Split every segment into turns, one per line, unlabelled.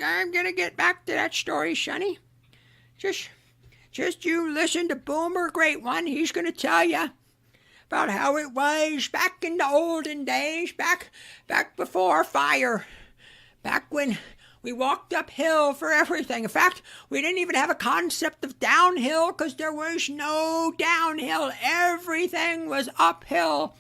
I'm gonna get back to that story, Sonny. Just, just you listen to Boomer, great one. He's gonna tell you about how it was back in the olden days, back before fire, back when we walked uphill for everything. In fact, we didn't even have a concept of downhill because there was no downhill. Everything was uphill.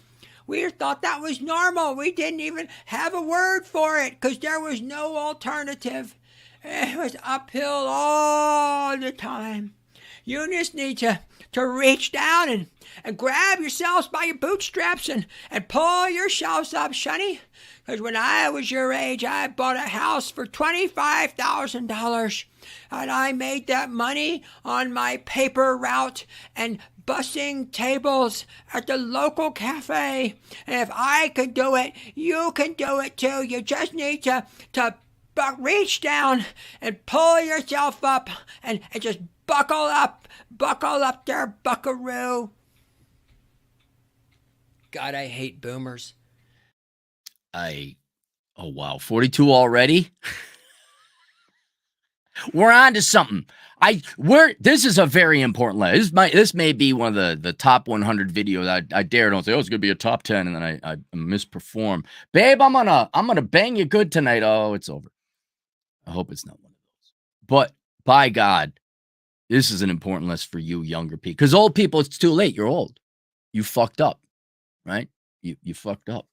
We thought that was normal. We didn't even have a word for it because there was no alternative. It was uphill all the time. You just need to reach down and grab yourselves by your bootstraps and pull yourselves up, Sonny. Because when I was your age, I bought a house for $25,000. And I made that money on my paper route and bussing tables at the local cafe. And if I could do it, you can do it too. You just need to reach down and pull yourself up and just buckle up there, buckaroo. God, I hate boomers.
Oh wow, 42 already? We're on to something. This is a very important lesson. This may be one of the top 100 videos. I dare don't say, oh, it's gonna be a top 10, and then I misperform. Babe, I'm gonna bang you good tonight. Oh, it's over. I hope it's not one of those. But by God, this is an important lesson for you younger people. Because old people, it's too late. You're old. You fucked up, right? You fucked up.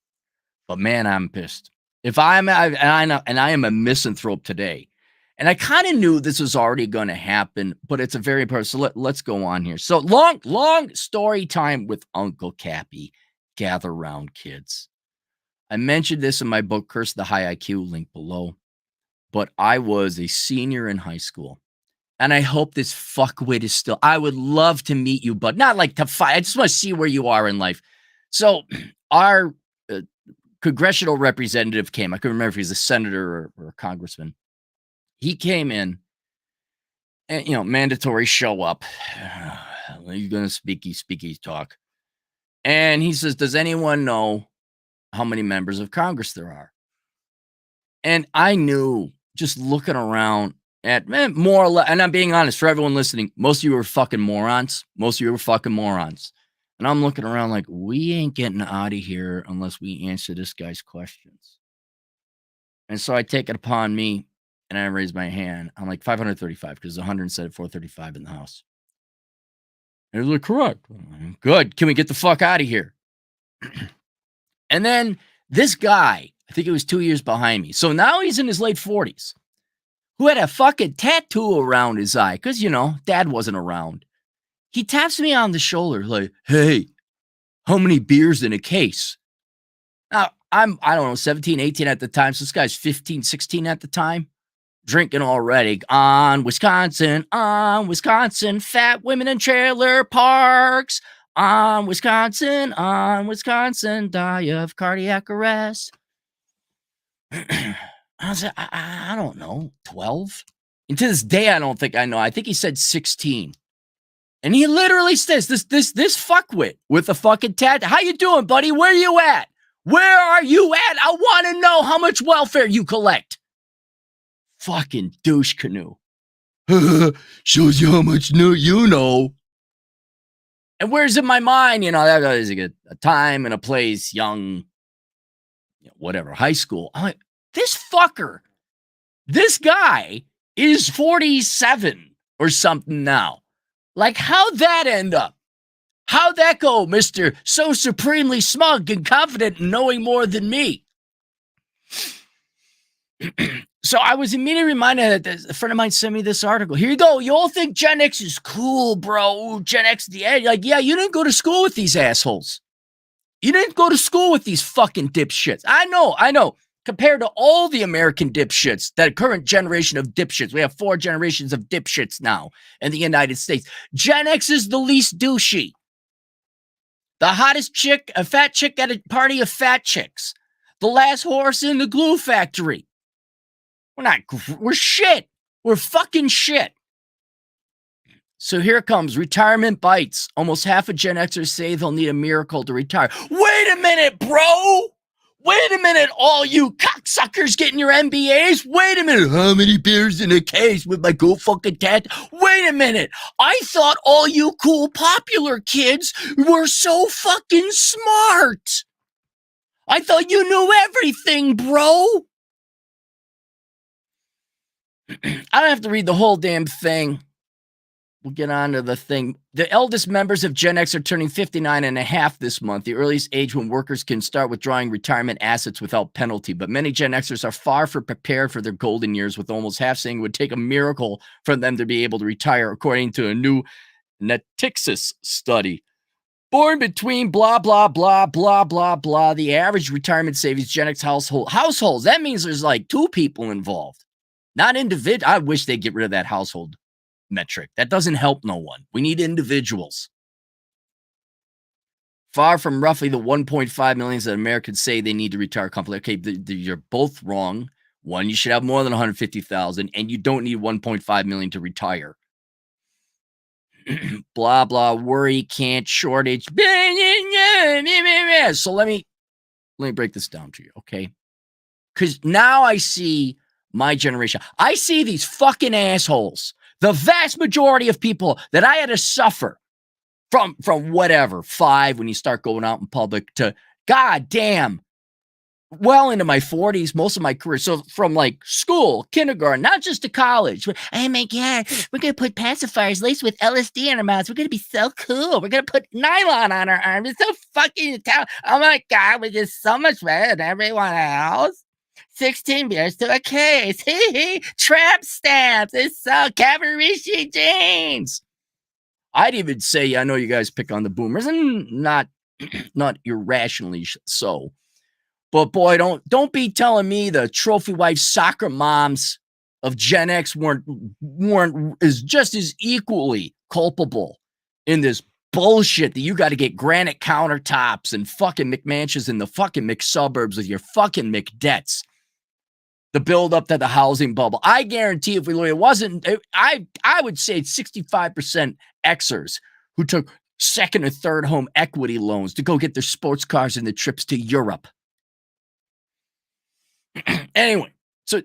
But man, I'm pissed. I am a misanthrope today. And I kind of knew this was already going to happen, but it's a very personal. Let's go on here. So long story time with Uncle Cappy. Gather round, kids. I mentioned this in my book, Curse the High IQ, link below. But I was a senior in high school. And I hope this fuckwit is still. I would love to meet you, but not like to fight. I just want to see where you are in life. So our congressional representative came. I couldn't remember if he was a senator or a congressman. He came in and, mandatory show up. You're going to speaky talk. And he says, does anyone know how many members of Congress there are? And I knew just looking around at more or less, and I'm being honest for everyone listening, most of you are fucking morons. And I'm looking around like, we ain't getting out of here unless we answer this guy's questions. And so I take it upon me and I raise my hand. I'm like 535 because 100 instead of 435 in the House. And he's like, correct. Good. Can we get the fuck out of here? And then this guy, I think it was 2 years behind me. So now he's in his late 40s, who had a fucking tattoo around his eye because, dad wasn't around. He taps me on the shoulder like, hey, how many beers in a case? Now, I don't know, 17, 18 at the time. So this guy's 15, 16 at the time. Drinking already. On Wisconsin, fat women in trailer parks. On Wisconsin, die of cardiac arrest. I was like, I don't know, 12? And to this day, I don't think I know. I think he said 16. And he literally says, this fuckwit with a fucking tattoo. How you doing, buddy? Where you at? Where are you at? I want to know how much welfare you collect. Fucking douche canoe. Shows you how much you know. And where's in my mind, there's a time and a place, young, whatever, high school. I'm like, this fucker, this guy is 47 or something now. Like, how'd that end up? How'd that go, Mr. So supremely smug and confident and knowing more than me? So I was immediately reminded that a friend of mine sent me this article. Here you go. You all think Gen X is cool, bro. Gen X, the edge. Like, yeah, you didn't go to school with these assholes. You didn't go to school with these fucking dipshits. I know. Compared to all the American dipshits, that current generation of dipshits, we have 4 generations of dipshits now in the United States. Gen X is the least douchey. The hottest chick, a fat chick at a party of fat chicks. The last horse in the glue factory. We're shit. We're fucking shit. So here it comes. Retirement bites. Almost half of Gen Xers say they'll need a miracle to retire. Wait a minute, bro. Wait a minute, all you cocksuckers getting your MBAs. Wait a minute, how many beers in a case with my cool fucking tat? Wait a minute, I thought all you cool popular kids were so fucking smart. I thought you knew everything, bro. I don't have to read the whole damn thing. We'll get on to the thing. The eldest members of Gen X are turning 59 and a half this month, the earliest age when workers can start withdrawing retirement assets without penalty. But many Gen Xers are far from prepared for their golden years, with almost half saying it would take a miracle for them to be able to retire, according to a new Natixis study. Born between blah, blah, blah, blah, blah, blah, the average retirement savings Gen X households. That means there's like 2 people involved, not individual. I wish they'd get rid of that household metric. That doesn't help no one. We need individuals. Far from roughly the 1.5 million that Americans say they need to retire comfortably. Okay, you're both wrong. One, you should have more than 150,000, and you don't need 1.5 million to retire. Blah, blah, worry, can't, shortage. So let me break this down to you, okay? Because now I see my generation. I see these fucking assholes. The vast majority of people that I had to suffer from whatever, 5 when you start going out in public to goddamn well into my 40s, most of my career. So from like school, kindergarten, not just to college. Oh my God, we're going to put pacifiers laced with LSD in our mouths. We're going to be so cool. We're going to put nylon on our arms. It's so fucking tough. Oh my God, we're just so much better than everyone else. 16 beers to a case. Tramp stamps. It's so Cavaricci jeans. I'd even say, I know you guys pick on the boomers, and not irrationally so. But boy, don't be telling me the trophy wife soccer moms of Gen X weren't is just as equally culpable in this bullshit that you got to get granite countertops and fucking McMansions in the fucking McSuburbs with your fucking McDebts. The build up to the housing bubble. I guarantee if we look, it wasn't, I would say 65% Xers who took second or third home equity loans to go get their sports cars and the trips to Europe. Anyway, so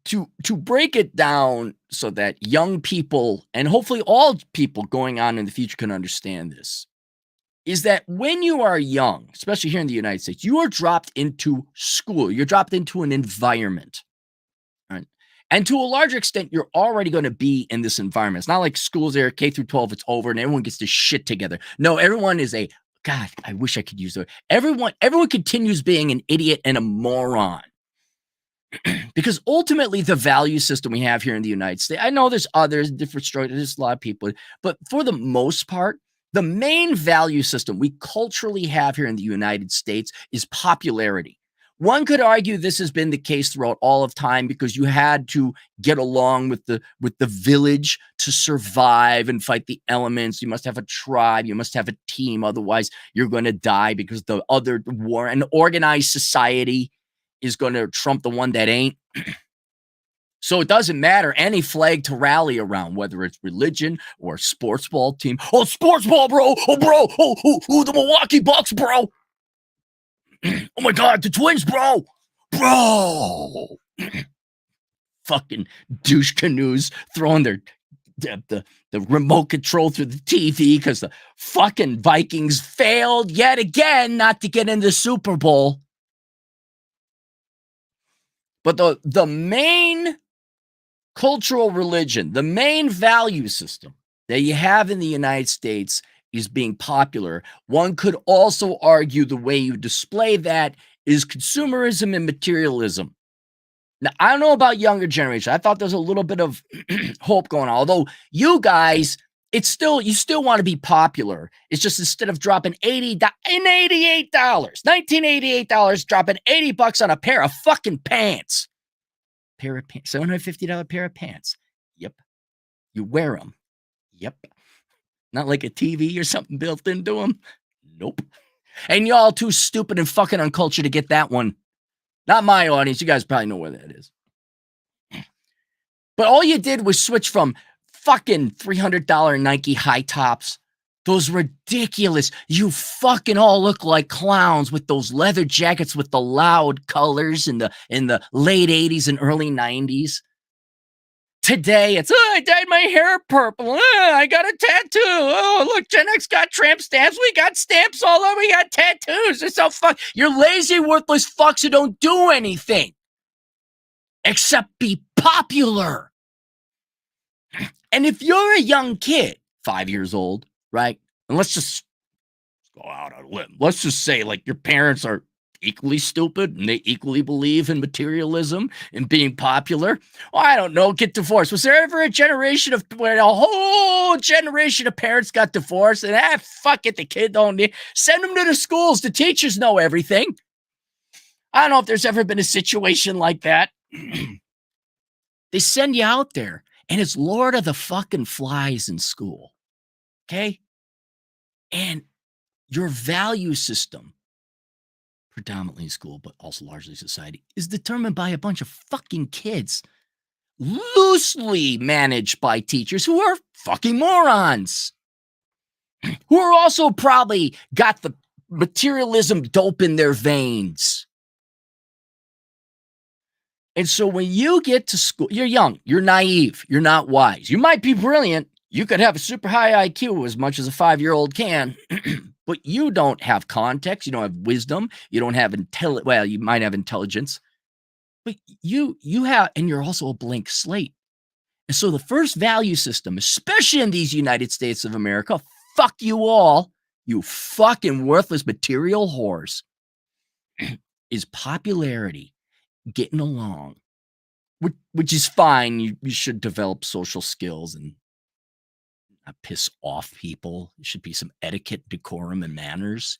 to break it down so that young people and hopefully all people going on in the future can understand this, is that when you are young, especially here in the United States, you are dropped into school. You're dropped into an environment. Right? And to a larger extent, you're already going to be in this environment. It's not like schools there, K through 12, it's over and everyone gets their shit together. No, everyone is God, I wish I could use the word. Everyone continues being an idiot and a moron. Because ultimately, the value system we have here in the United States, I know there's others, different structures, there's a lot of people, but for the most part, the main value system we culturally have here in the United States is popularity. One could argue this has been the case throughout all of time because you had to get along with the village to survive and fight the elements. You must have a tribe. You must have a team. Otherwise, you're going to die because the other war and organized society is going to trump the one that ain't. So it doesn't matter any flag to rally around, whether it's religion or sports ball team. Oh, sports ball, bro. Oh, bro. Oh, the Milwaukee Bucks, bro. Oh, my God, the Twins, bro. Bro. Fucking douche canoes throwing the remote control through the TV because the fucking Vikings failed yet again not to get in the Super Bowl. But the main cultural religion, the main value system that you have in the United States is being popular. One could also argue the way you display that is consumerism and materialism. Now, I don't know about younger generation. I thought there's a little bit of hope going on. Although you guys, you still want to be popular. It's just instead of dropping $88, $1988, dropping $80 on a pair of fucking pants. $750 pair of pants. Yep. You wear them. Yep. Not like a TV or something built into them. Nope. And y'all too stupid and fucking uncultured to get that one. Not my audience. You guys probably know where that is. But all you did was switch from fucking $300 Nike high tops Those ridiculous, you fucking all look like clowns with those leather jackets with the loud colors in the late 80s and early 90s. Today, it's, I dyed my hair purple. I got a tattoo. Oh, look, Gen X got tramp stamps. We got stamps all over. We got tattoos. It's so fuck. You're lazy, worthless fucks who don't do anything except be popular. And if you're a young kid, 5 years old, right? And let's just go out on a limb. Let's just say, like, your parents are equally stupid and they equally believe in materialism and being popular. Well, I don't know, get divorced. Was there ever a generation of where a whole generation of parents got divorced and fuck it, the kid don't need, send them to the schools. The teachers know everything. I don't know if there's ever been a situation like that. They send you out there and it's Lord of the fucking Flies in school. Okay? And your value system, predominantly in school, but also largely society, is determined by a bunch of fucking kids, loosely managed by teachers who are fucking morons, who are also probably got the materialism dope in their veins. And so when you get to school, you're young, you're naive, you're not wise. You might be brilliant. You could have a super high IQ as much as a 5-year-old can. But you don't have context, you don't have wisdom, you don't have well, you might have intelligence, but you have, and you're also a blank slate. And so the first value system, especially in these United States of America, fuck you all, you fucking worthless material whores, is popularity, getting along, which is fine. You should develop social skills and not piss off people. There should be some etiquette, decorum, and manners.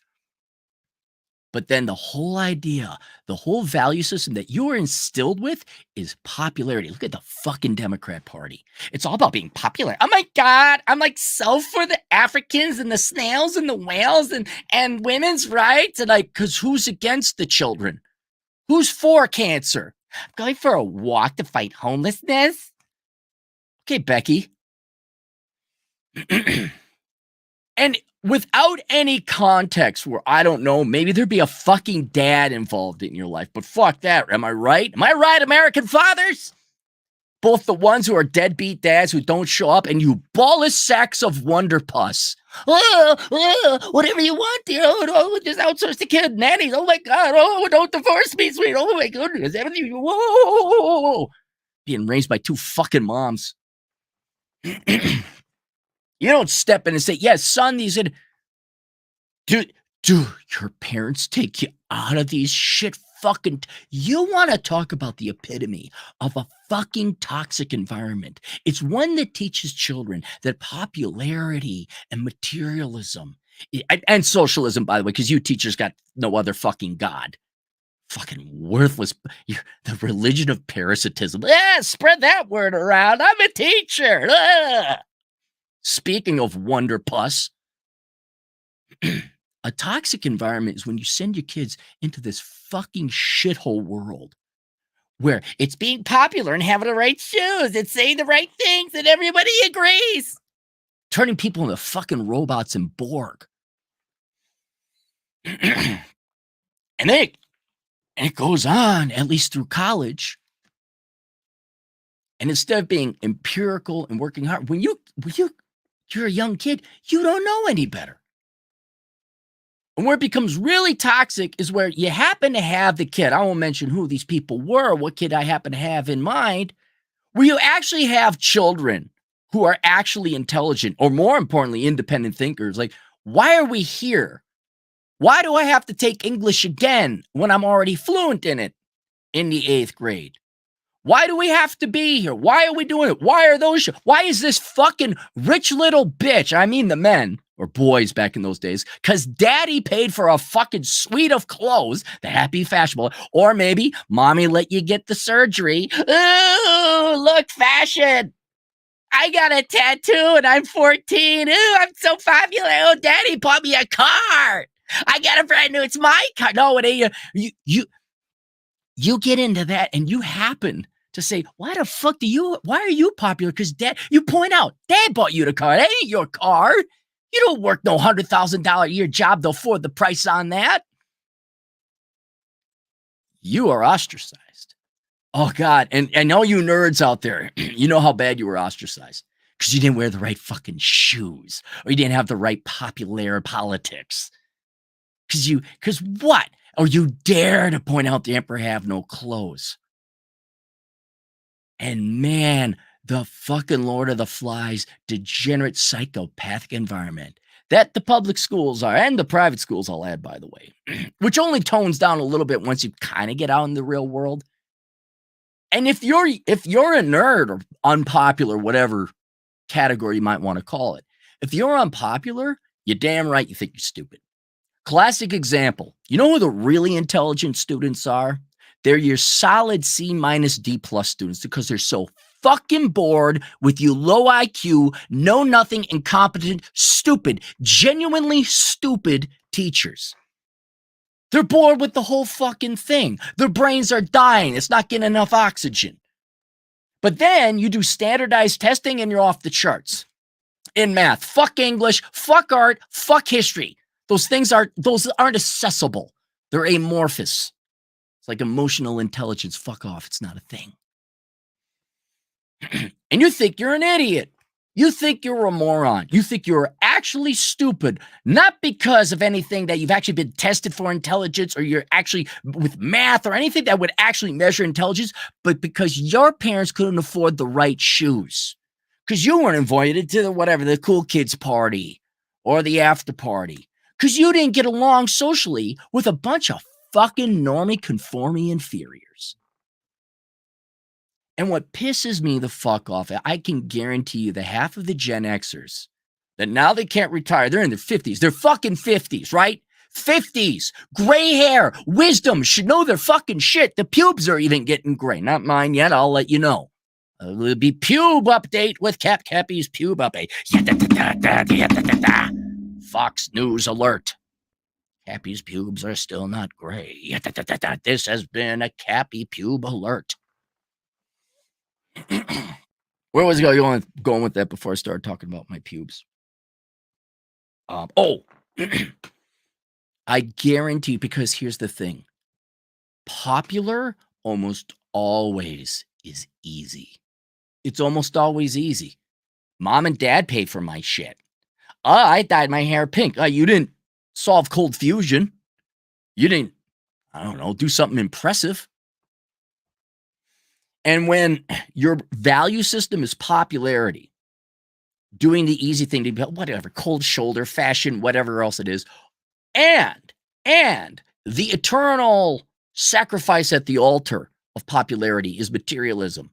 But then the whole idea, the whole value system that you are instilled with is popularity. Look at the fucking Democrat Party. It's all about being popular. Oh my God, I'm like so for the Africans and the snails and the whales and women's rights. And like, because who's against the children? Who's for cancer? I'm going for a walk to fight homelessness. Okay, Becky. And without any context where, I don't know, maybe there'd be a fucking dad involved in your life, but fuck that. Am I right? Am I right, American fathers? Both the ones who are deadbeat dads who don't show up and you ballless sacks of wonder pus. Whatever you want, dear. Oh, just outsource the kid. Nannies. Oh my God. Oh, don't divorce me, sweet. Oh my goodness. Everything. Whoa. Being raised by two fucking moms. You don't step in and say, yes, son, these are... Do your parents take you out of these shit fucking... You want to talk about the epitome of a fucking toxic environment. It's one that teaches children that popularity and materialism, and socialism, by the way, because you teachers got no other fucking God. Fucking worthless. The religion of parasitism. Spread that word around. I'm a teacher. Speaking of wonder pus, a toxic environment is when you send your kids into this fucking shithole world where it's being popular and having the right shoes and saying the right things and everybody agrees, turning people into fucking robots and Borg. And then it goes on, at least through college. And instead of being empirical and working hard, when you're a young kid, you don't know any better. And where it becomes really toxic is where you happen to have the kid. I won't mention who these people were, what kid I happen to have in mind, where you actually have children who are actually intelligent, or more importantly, independent thinkers. Like, why are we here? Why do I have to take English again when I'm already fluent in it in the 8th grade? Why do we have to be here? Why are we doing it? Why are those? Why is this fucking rich little bitch? I mean the men, or boys back in those days, because daddy paid for a fucking suite of clothes, the happy fashionable, or maybe mommy let you get the surgery. Ooh, look, fashion. I got a tattoo and I'm 14. Ooh, I'm so popular. Oh, daddy bought me a car. I got a brand new, it's my car. No, it ain't. You get into that and you happen to say, why are you popular? Because dad, you point out, dad bought you the car. That ain't your car. You don't work no $100,000 a year job to afford the price on that. You are ostracized. Oh, God. And all you nerds out there, you know how bad you were ostracized because you didn't wear the right fucking shoes or you didn't have the right popular politics. Because what? Or you dare to point out the emperor have no clothes. And man, the fucking Lord of the Flies, degenerate psychopathic environment that the public schools are, and the private schools, I'll add, by the way, which only tones down a little bit once you kind of get out in the real world. And if you're a nerd or unpopular, whatever category you might want to call it, if you're unpopular, you're damn right you think you're stupid. Classic example. You know who the really intelligent students are? They're your solid C minus D plus students because they're so fucking bored with you low IQ, know nothing, incompetent, stupid, genuinely stupid teachers. They're bored with the whole fucking thing. Their brains are dying. It's not getting enough oxygen. But then you do standardized testing and you're off the charts. In math, fuck English, fuck art, fuck history. Those aren't accessible. They're amorphous. It's like emotional intelligence. Fuck off. It's not a thing. And you think you're an idiot. You think you're a moron. You think you're actually stupid, not because of anything that you've actually been tested for intelligence or you're actually with math or anything that would actually measure intelligence, but because your parents couldn't afford the right shoes. Because you weren't invited to the cool kids party or the after party. Because you didn't get along socially with a bunch of fucking normie conforming inferiors. And what pisses me the fuck off, I can guarantee you that half of the Gen Xers that now they can't retire, they're in their 50s. They're fucking 50s, right? 50s, gray hair, wisdom, should know their fucking shit. The pubes are even getting gray. Not mine yet, I'll let you know. It'll be pube update with Cappy's pube update. Fox News alert. Cappy's pubes are still not gray. This has been a Cappy pube alert. Where was I going with that before I started talking about my pubes? I guarantee, because here's the thing. Popular almost always is easy. It's almost always easy. Mom and dad pay for my shit. I dyed my hair pink. You didn't solve cold fusion. You didn't, I don't know, do something impressive. And when your value system is popularity, doing the easy thing to be, whatever, cold shoulder, fashion, whatever else it is, and the eternal sacrifice at the altar of popularity is materialism.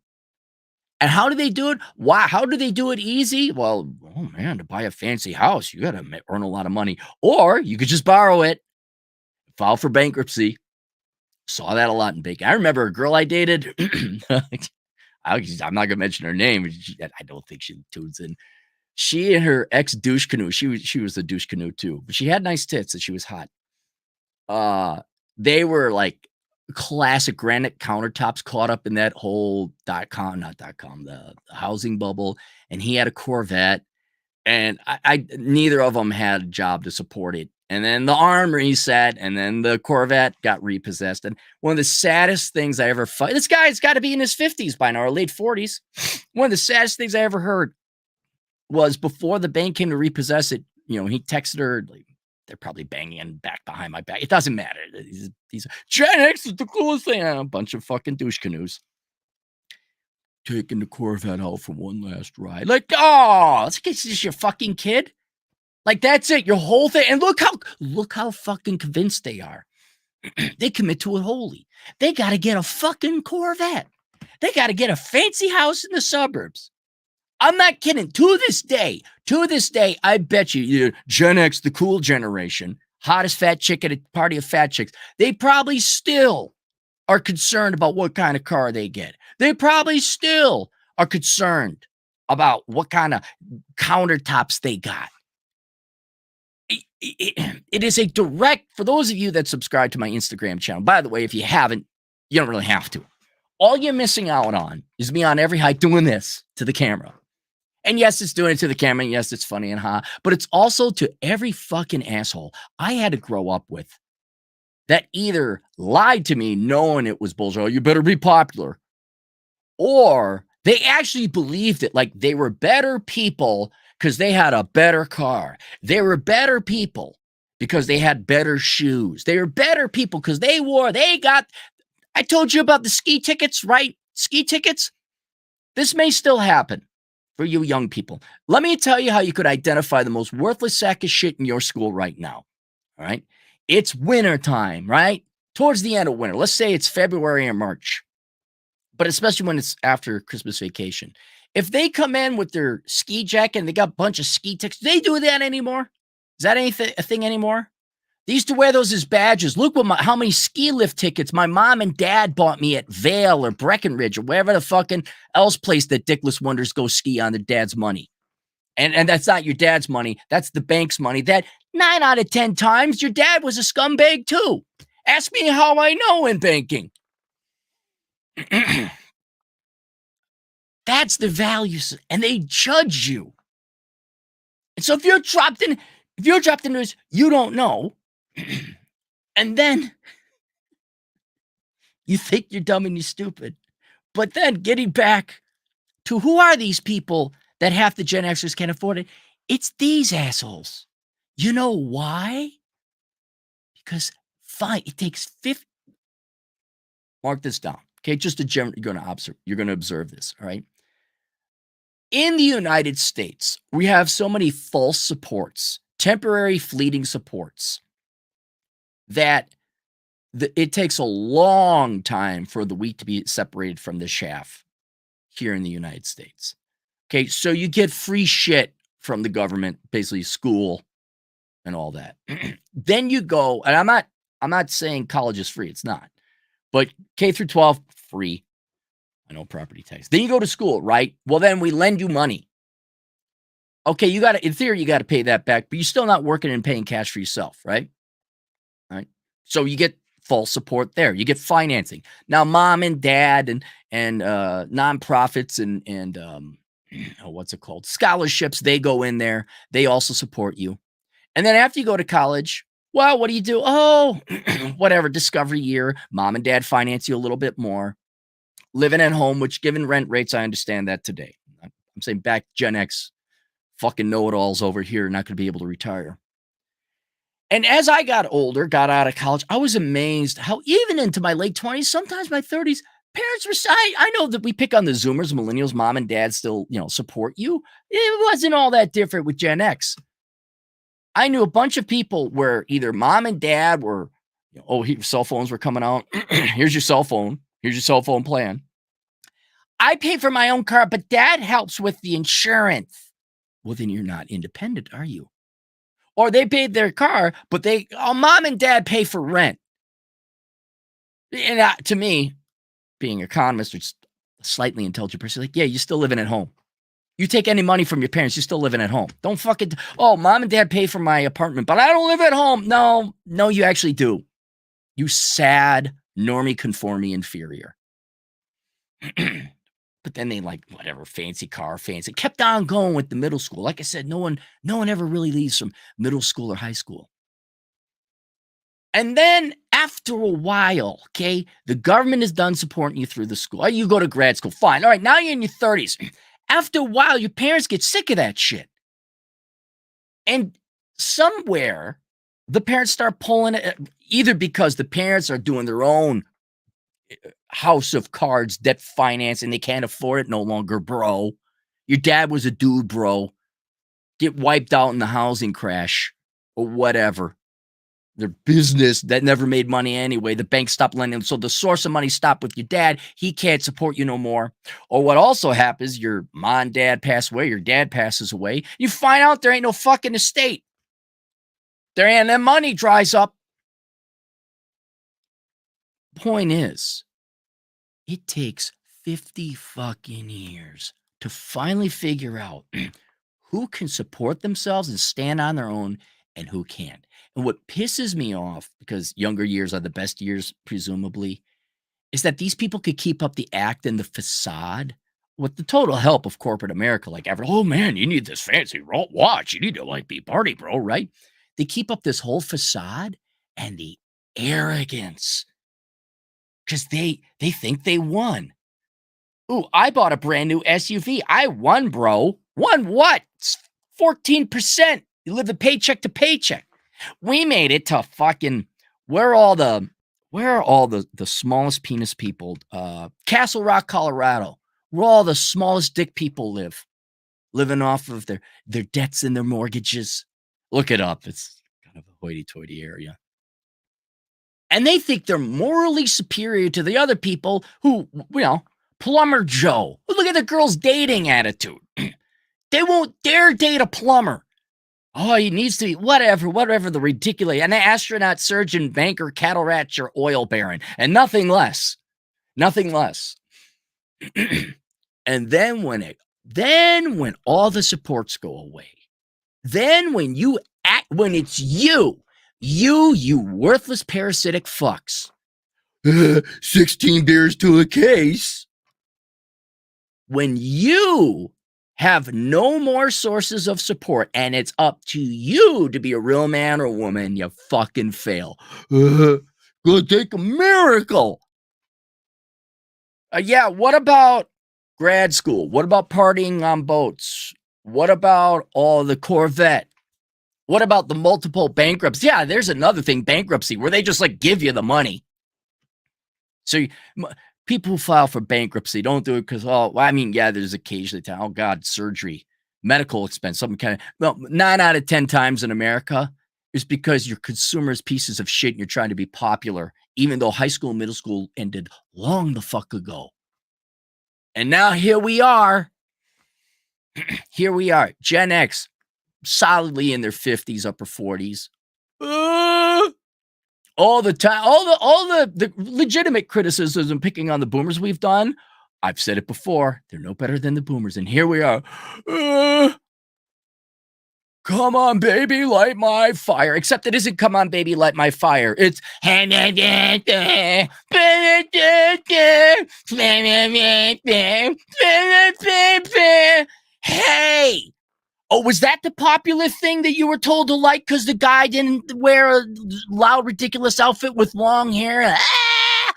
And how do they do it? Why? How do they do it easy? Well, oh man, to buy a fancy house, you got to earn a lot of money. Or you could just borrow it, file for bankruptcy. Saw that a lot in baking. I remember a girl I dated. I'm not going to mention her name. I don't think she tunes in. She and her ex douche canoe. She was a douche canoe too, but she had nice tits and she was hot. They were like classic granite countertops caught up in that whole the housing bubble. And he had a Corvette, and I neither of them had a job to support it. And then the arm reset, and then the Corvette got repossessed. And one of the saddest things I ever fought, this guy's got to be in his 50s by now, or late 40s. One of the saddest things I ever heard was before the bank came to repossess it, he texted her, like, they're probably banging back behind my back. It doesn't matter. These Gen X is the coolest thing. A bunch of fucking douche canoes. Taking the Corvette out for one last ride. Like, oh, it's just your fucking kid. Like, that's it, your whole thing. And look how fucking convinced they are. They commit to it wholly. They got to get a fucking Corvette. They got to get a fancy house in the suburbs. I'm not kidding. To this day, I bet you, Gen X, the cool generation, hottest fat chick at a party of fat chicks, they probably still are concerned about what kind of car they get. They probably still are concerned about what kind of countertops they got. It is a direct, for those of you that subscribe to my Instagram channel, by the way, if you haven't, you don't really have to. All you're missing out on is me on every hike doing this to the camera. And yes, it's doing it to the camera. And yes, it's funny and but it's also to every fucking asshole I had to grow up with that either lied to me knowing it was bullshit. Oh, you better be popular. Or they actually believed it. Like they were better people because they had a better car. They were better people because they had better shoes. They were better people because I told you about the ski tickets, right? Ski tickets. This may still happen for you young people. Let me tell you how you could identify the most worthless sack of shit in your school right now. All right. It's winter time, right? Towards the end of winter. Let's say it's February or March, but especially when it's after Christmas vacation. If they come in with their ski jacket and they got a bunch of ski tickets, do they do that anymore? Is that anything a thing anymore? They used to wear those as badges. Look how many ski lift tickets my mom and dad bought me at Vail or Breckenridge or wherever the fucking else place that dickless wonders go ski on their dad's money. And that's not your dad's money. That's the bank's money. That 9 out of 10 times your dad was a scumbag too. Ask me how I know in banking. That's the values, and they judge you. And so if you're dropped in this, you don't know. And then you think you're dumb and you're stupid. But then getting back to who are these people that half the Gen Xers can't afford it? It's these assholes. You know why? Because fine, it takes 50. Mark this down. Okay, just a general, you're gonna observe this, all right? In the United States, we have so many false supports, temporary fleeting supports, that it takes a long time for the wheat to be separated from the chaff here in the United States. Okay, so you get free shit from the government, basically school and all that. Then you go, and I'm not saying college is free, it's not. But K through 12 free. I know property tax. Then you go to school, right? Well, then we lend you money. Okay, in theory, you got to pay that back, but you're still not working and paying cash for yourself, right? All right. So you get false support there. You get financing. Now, mom and dad and nonprofits and what's it called? Scholarships, they go in there. They also support you. And then after you go to college, well, what do you do? Oh, whatever, discovery year. Mom and dad finance you a little bit more. Living at home, which given rent rates, I understand that today. I'm saying back Gen X, fucking know-it-alls over here, not going to be able to retire. And as I got older, got out of college, I was amazed how even into my late 20s, sometimes my 30s, parents were, I know that we pick on the Zoomers, millennials, mom and dad still, support you. It wasn't all that different with Gen X. I knew a bunch of people where either mom and dad were, cell phones were coming out. Here's your cell phone. Here's your cell phone plan. I pay for my own car, but dad helps with the insurance. Well, then you're not independent, are you? Or they paid their car, but mom and dad pay for rent. And to me, being an economist or slightly intelligent person, like, yeah, you're still living at home. You take any money from your parents, you're still living at home. Don't fucking, mom and dad pay for my apartment, but I don't live at home. No, you actually do. You sad, normie, conformie, inferior. But then they whatever, fancy car, fancy. Kept on going with the middle school. Like I said, no one ever really leaves from middle school or high school. And then after a while, okay, the government is done supporting you through the school. You go to grad school, fine. All right, now you're in your 30s. After a while, your parents get sick of that shit. And somewhere, the parents start pulling it, either because the parents are doing their own house of cards, debt finance, and they can't afford it no longer, bro. Your dad was a dude, bro. Get wiped out in the housing crash or whatever. Their business that never made money anyway. The bank stopped lending. So the source of money stopped with your dad. He can't support you no more. Or what also happens, your mom and dad pass away, your dad passes away. You find out there ain't no fucking estate. There ain't, that money dries up. Point is, it takes 50 fucking years to finally figure out who can support themselves and stand on their own and who can't. And what pisses me off, because younger years are the best years, presumably, is that these people could keep up the act and the facade with the total help of corporate America, like oh man, you need this fancy watch. You need to like be party, bro, right? They keep up this whole facade and the arrogance because they think they won. Ooh, I bought a brand new SUV. I won, bro. Won what? 14%. You live a paycheck to paycheck. We made it to fucking where are all the smallest penis people? Castle Rock, Colorado. Where all the smallest dick people live, living off of their debts and their mortgages. Look it up. It's kind of a hoity-toity area. And they think they're morally superior to the other people who, Plumber Joe. Look at the girl's dating attitude. They won't dare date a plumber. Oh, he needs to be whatever the ridiculous. An astronaut, surgeon, banker, cattle rancher, oil baron, and nothing less. Nothing less. And then when all the supports go away, then when it's you worthless parasitic fucks. 16 beers to a case. When you have no more sources of support and it's up to you to be a real man or woman, you fucking fail. Gonna take a miracle. Yeah, what about grad school? What about partying on boats? What about all the Corvette? What about the multiple bankruptcies? Yeah, there's another thing, bankruptcy, where they just like give you the money. So people who file for bankruptcy don't do it because, there's occasionally, oh God, surgery, medical expense, something kind of, well, 9 out of 10 times in America is because you're consumers, pieces of shit, and you're trying to be popular, even though high school and middle school ended long the fuck ago. And now here we are. Gen X, solidly in their 50s, upper 40s. All the time, all the legitimate criticism picking on the boomers we've done. I've said it before. They're no better than the boomers. And here we are. Come on, baby, light my fire. Except it isn't come on, baby, light my fire. It's hey. Oh, was that the popular thing that you were told to like because the guy didn't wear a loud, ridiculous outfit with long hair? Ah!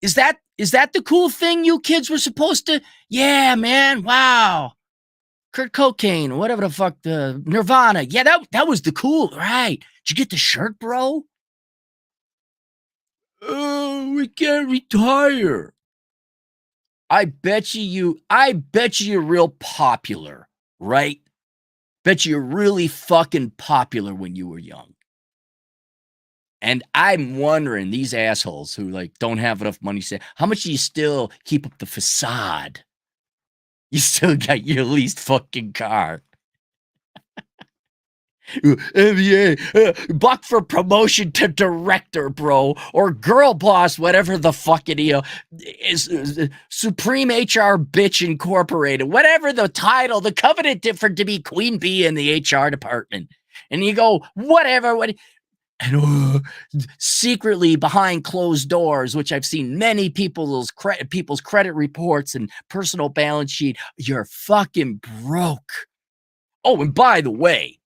Is that the cool thing you kids were supposed to? Yeah, man. Wow. Kurt Cobain, whatever the fuck, the Nirvana. Yeah, that was the cool, right? Did you get the shirt, bro? Oh, we can't retire. I bet you're real popular, right? Bet you're really fucking popular when you were young. And I'm wondering, these assholes who like don't have enough money, say, how much do you still keep up the facade? You still got your leased fucking car. NBA, buck for promotion to director, bro, or girl boss, whatever the fuck it is Supreme HR Bitch Incorporated, whatever the title, the covenant different to be queen bee in the HR department. And you go, whatever, and secretly behind closed doors, which I've seen many people's credit reports and personal balance sheet, you're fucking broke. Oh, and by the way,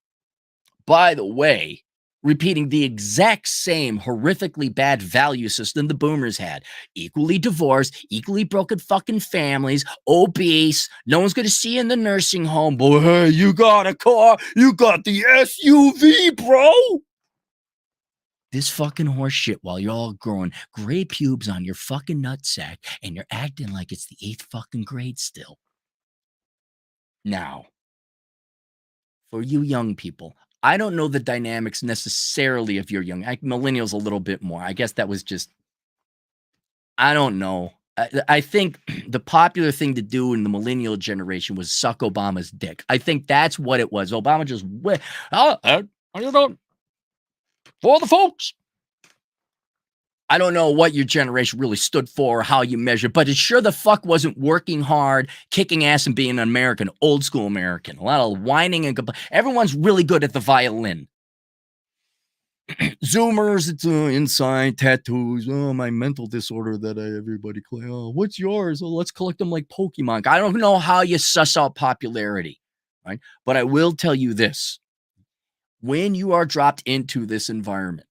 repeating the exact same horrifically bad value system the boomers had. Equally divorced, equally broken fucking families, obese, no one's going to see you in the nursing home. Boy, hey, you got a car, you got the SUV, bro. This fucking horse shit while you're all growing gray pubes on your fucking nutsack and you're acting like it's the 8th fucking grade still. Now, for you young people, I don't know the dynamics necessarily of your young, millennials a little bit more. I guess that was just, I don't know. I think the popular thing to do in the millennial generation was suck Obama's dick. I think that's what it was. Obama just went, you know, for the folks. I don't know what your generation really stood for or how you measure, but it sure the fuck wasn't working hard, kicking ass, and being an American, old school American. A lot of whining and complaining. Everyone's really good at the violin. Zoomers, it's inside tattoos. Oh, my mental disorder that everybody claim. Oh, what's yours? Oh, let's collect them like Pokemon. I don't know how you suss out popularity, right? But I will tell you this: when you are dropped into this environment,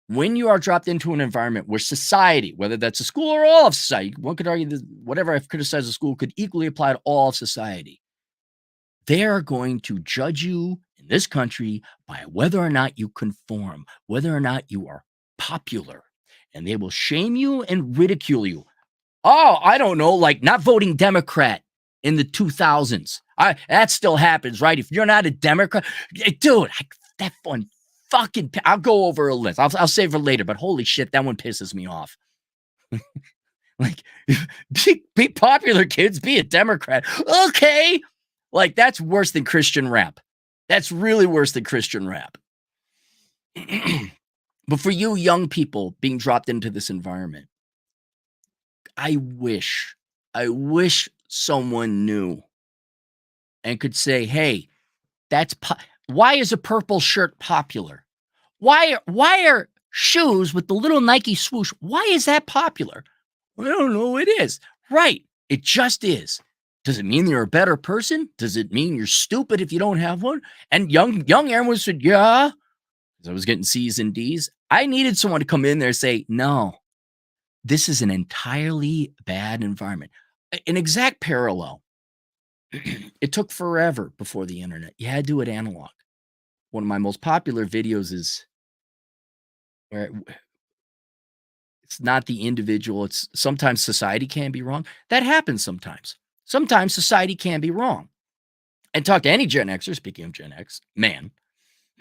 when you are dropped into an environment where society, whether that's a school or all of society, one could argue that whatever I've criticized a school could equally apply to all of society. They are going to judge you in this country by whether or not you conform, whether or not you are popular, and they will shame you and ridicule you. Oh, I don't know, like not voting Democrat in the 2000s. That still happens, right? If you're not a Democrat, dude, that one fucking. I'll go over a list. I'll save for later, but holy shit, that one pisses me off. Like, be popular, kids. Be a Democrat. Okay. Like, that's worse than Christian rap. That's really worse than Christian rap. But for you young people being dropped into this environment, I wish someone knew and could say, hey, why is a purple shirt popular? Why are shoes with the little Nike swoosh, why is that popular? I don't know, it is. Right, it just is. Does it mean you're a better person? Does it mean you're stupid if you don't have one? And young Aaron said, yeah. I was getting C's and D's. I needed someone to come in there and say, no, this is an entirely bad environment. An exact parallel. It took forever before the internet. You had to do it analog. One of my most popular videos is where it's not the individual. It's sometimes society can be wrong. That happens sometimes. Sometimes society can be wrong. And talk to any Gen Xer, speaking of Gen X, man,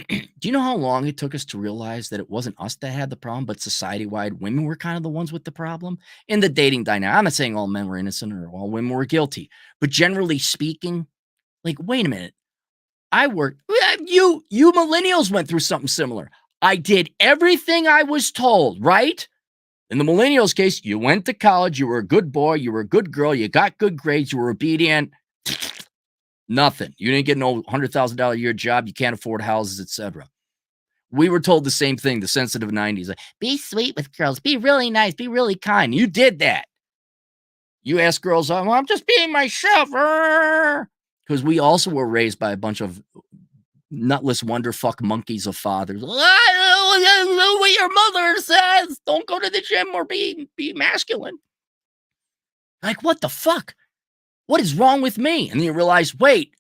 do you know how long it took us to realize that it wasn't us that had the problem, but society-wide women were kind of the ones with the problem? In the dating dynamic, I'm not saying all men were innocent or all women were guilty, but generally speaking, like, wait a minute. You millennials went through something similar. I did everything I was told, right? In the millennials case, you went to college, you were a good boy, you were a good girl, you got good grades, you were obedient. Nothing. You didn't get no $100,000 a year job, you can't afford houses, etc. We were told the same thing, the sensitive 90s. Like, be sweet with girls, be really nice, be really kind. You did that. You ask girls, oh, well, I'm just being myself. Because we also were raised by a bunch of nutless wonderfuck monkeys of fathers. What your mother says. Don't go to the gym or be masculine. Like, what the fuck? What is wrong with me? And then you realize, wait,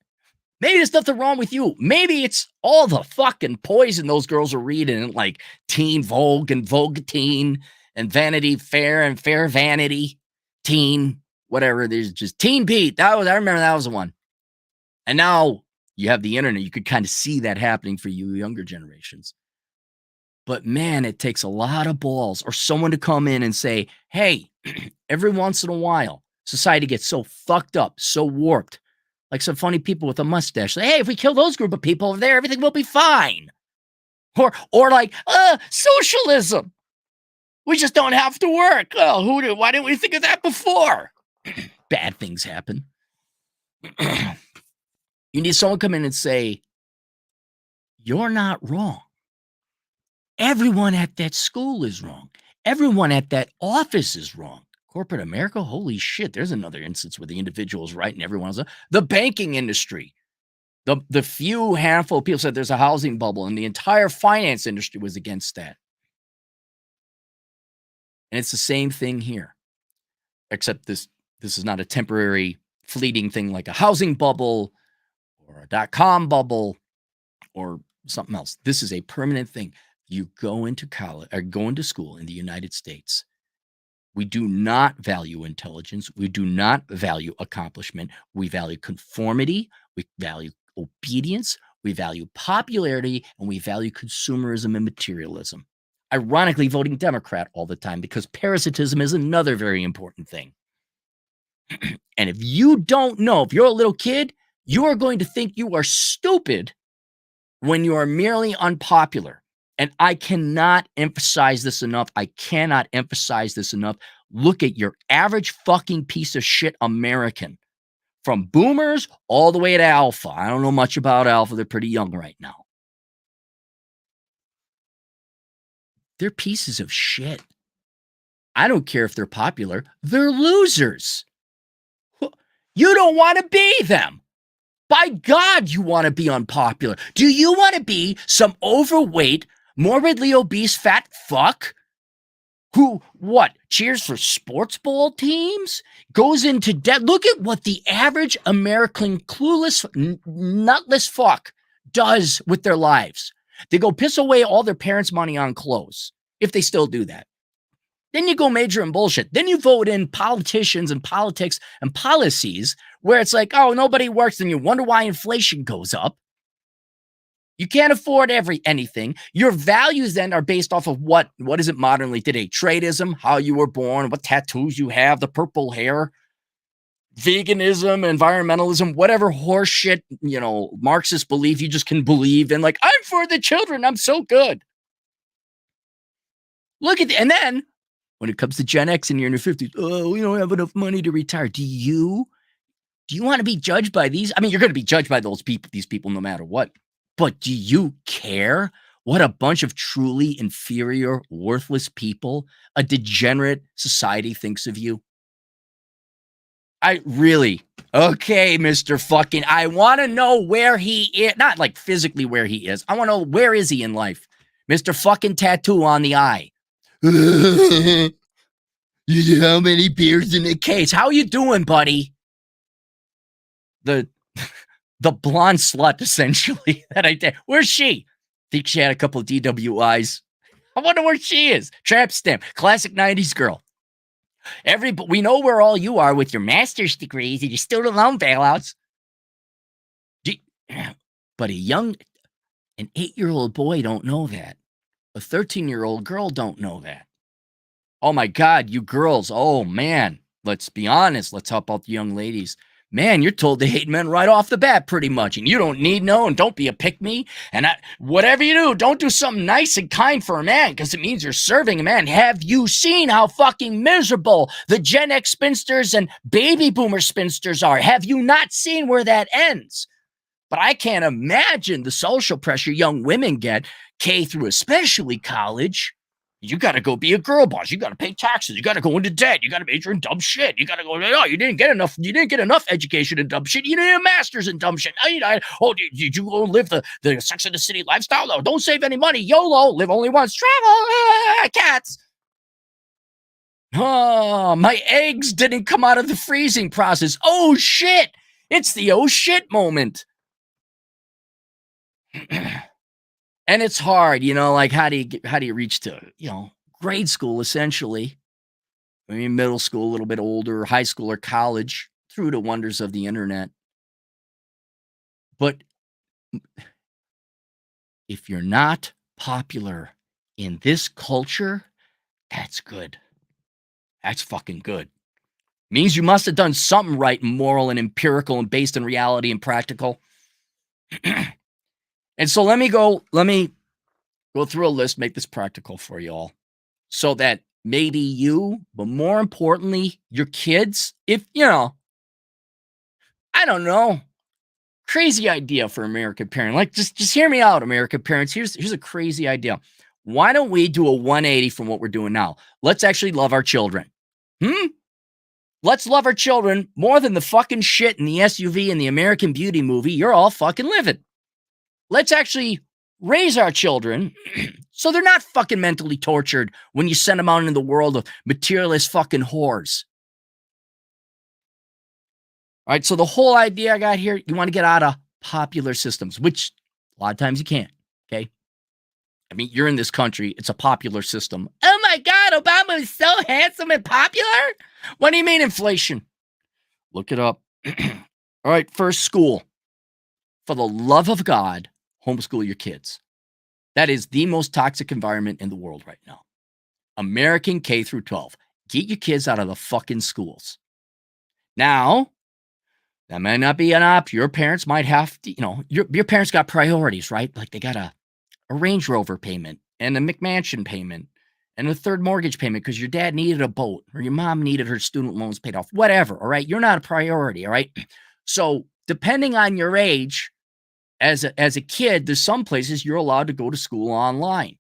maybe there's nothing wrong with you. Maybe it's all the fucking poison those girls are reading, like Teen Vogue and Vogue Teen and Vanity Fair and Fair Vanity Teen, whatever. There's just Teen Pete. I remember that was the one. And now you have the internet. You could kind of see that happening for you younger generations. But man, it takes a lot of balls or someone to come in and say, hey, every once in a while, society gets so fucked up, so warped. Like some funny people with a mustache. Like, hey, if we kill those group of people over there, everything will be fine. Or like, socialism. We just don't have to work. Oh, why didn't we think of that before? Bad things happen. You need someone to come in and say, you're not wrong. Everyone at that school is wrong. Everyone at that office is wrong. Corporate America, holy shit, there's another instance where the individual is right and everyone else. The banking industry. The few handful of people said there's a housing bubble, and the entire finance industry was against that. And it's the same thing here, except this is not a temporary, fleeting thing like a housing bubble or a .com bubble or something else. This is a permanent thing. You go into college or go into school in the United States. We do not value intelligence. We do not value accomplishment. We value conformity. We value obedience. We value popularity, and we value consumerism and materialism. Ironically, voting Democrat all the time because parasitism is another very important thing. And if you don't know, if you're a little kid, you are going to think you are stupid when you are merely unpopular. And I cannot emphasize this enough. I cannot emphasize this enough. Look at your average fucking piece of shit American. From boomers all the way to alpha. I don't know much about alpha. They're pretty young right now. they're pieces of shit. I don't care if they're popular. They're losers. You don't want to be them. By God, you want to be unpopular. Do you want to be some overweight, morbidly obese fat fuck who, cheers for sports ball teams? Goes into debt. Look at what the average American clueless, nutless fuck does with their lives. They go piss away all their parents' money on clothes, if they still do that. Then you go major in bullshit. Then you vote in politicians and politics and policies where it's like, oh, nobody works, and you wonder why inflation goes up. You can't afford anything. Your values then are based off of what is it modernly today? Tradeism, how you were born, what tattoos you have, the purple hair, veganism, environmentalism, whatever horseshit, Marxist belief you just can believe in. Like, I'm for the children. I'm so good. Look at and then when it comes to Gen X and you're in your 50s, oh, we don't have enough money to retire. Do you want to be judged by these? I mean, you're going to be judged by these people no matter what. But do you care what a bunch of truly inferior, worthless people, a degenerate society thinks of you? Okay, Mr. Fucking, I want to know where he is. Not like physically where he is. I want to know where is he in life? Mr. Fucking Tattoo on the eye. How many beers in a case? How you doing, buddy? The blonde slut, essentially, that I did. Where's she? Think she had a couple of DWIs. I wonder where she is. Trap stamp. Classic 90s girl. We know where all you are with your master's degrees and your student loan bailouts. But an 8-year-old boy don't know that. A 13-year-old girl don't know that. Oh my God, you girls. Oh man, let's be honest. Let's help out the young ladies. Man, you're told to hate men right off the bat pretty much. And you don't need and don't be a pick-me. And whatever you do, don't do something nice and kind for a man because it means you're serving a man. Have you seen how fucking miserable the Gen X spinsters and baby boomer spinsters are? Have you not seen where that ends? But I can't imagine the social pressure young women get, K through especially college. You got to go be a girl boss. You got to pay taxes. You got to go into debt. You got to major in dumb shit. You got to go, oh, you didn't get enough education in dumb shit. You didn't have a master's in dumb shit. Did you go live the Sex and the City lifestyle? No, don't save any money. YOLO, live only once. Travel, cats. Oh, my eggs didn't come out of the freezing process. Oh, shit. It's the oh, shit moment. And it's hard, like how do you reach to, grade school essentially. I mean, middle school, a little bit older, high school or college, through the wonders of the internet. But if you're not popular in this culture, that's good. That's fucking good. Means you must have done something right and moral and empirical and based in reality and practical. And so let me go through a list, make this practical for you all so that maybe you, but more importantly, your kids, if, I don't know, crazy idea for American parent. Like, just hear me out, American parents. Here's a crazy idea. Why don't we do a 180 from what we're doing now? Let's actually love our children. Let's love our children more than the fucking shit in the SUV and the American Beauty movie you're all fucking living. Let's actually raise our children so they're not fucking mentally tortured when you send them out into the world of materialist fucking whores. All right, so the whole idea I got here, you want to get out of popular systems, which a lot of times you can't, okay? I mean, you're in this country. It's a popular system. Oh my God, Obama is so handsome and popular? What do you mean inflation? Look it up. All right, first, school. For the love of God, homeschool your kids. That is the most toxic environment in the world right now. American K through 12. Get your kids out of the fucking schools. Now, that might not be an option. Your parents might have to, your parents got priorities, right? Like they got a Range Rover payment and a McMansion payment and a third mortgage payment because your dad needed a boat or your mom needed her student loans paid off, whatever, all right? You're not a priority, all right? So depending on your age, as a kid, there's some places you're allowed to go to school online.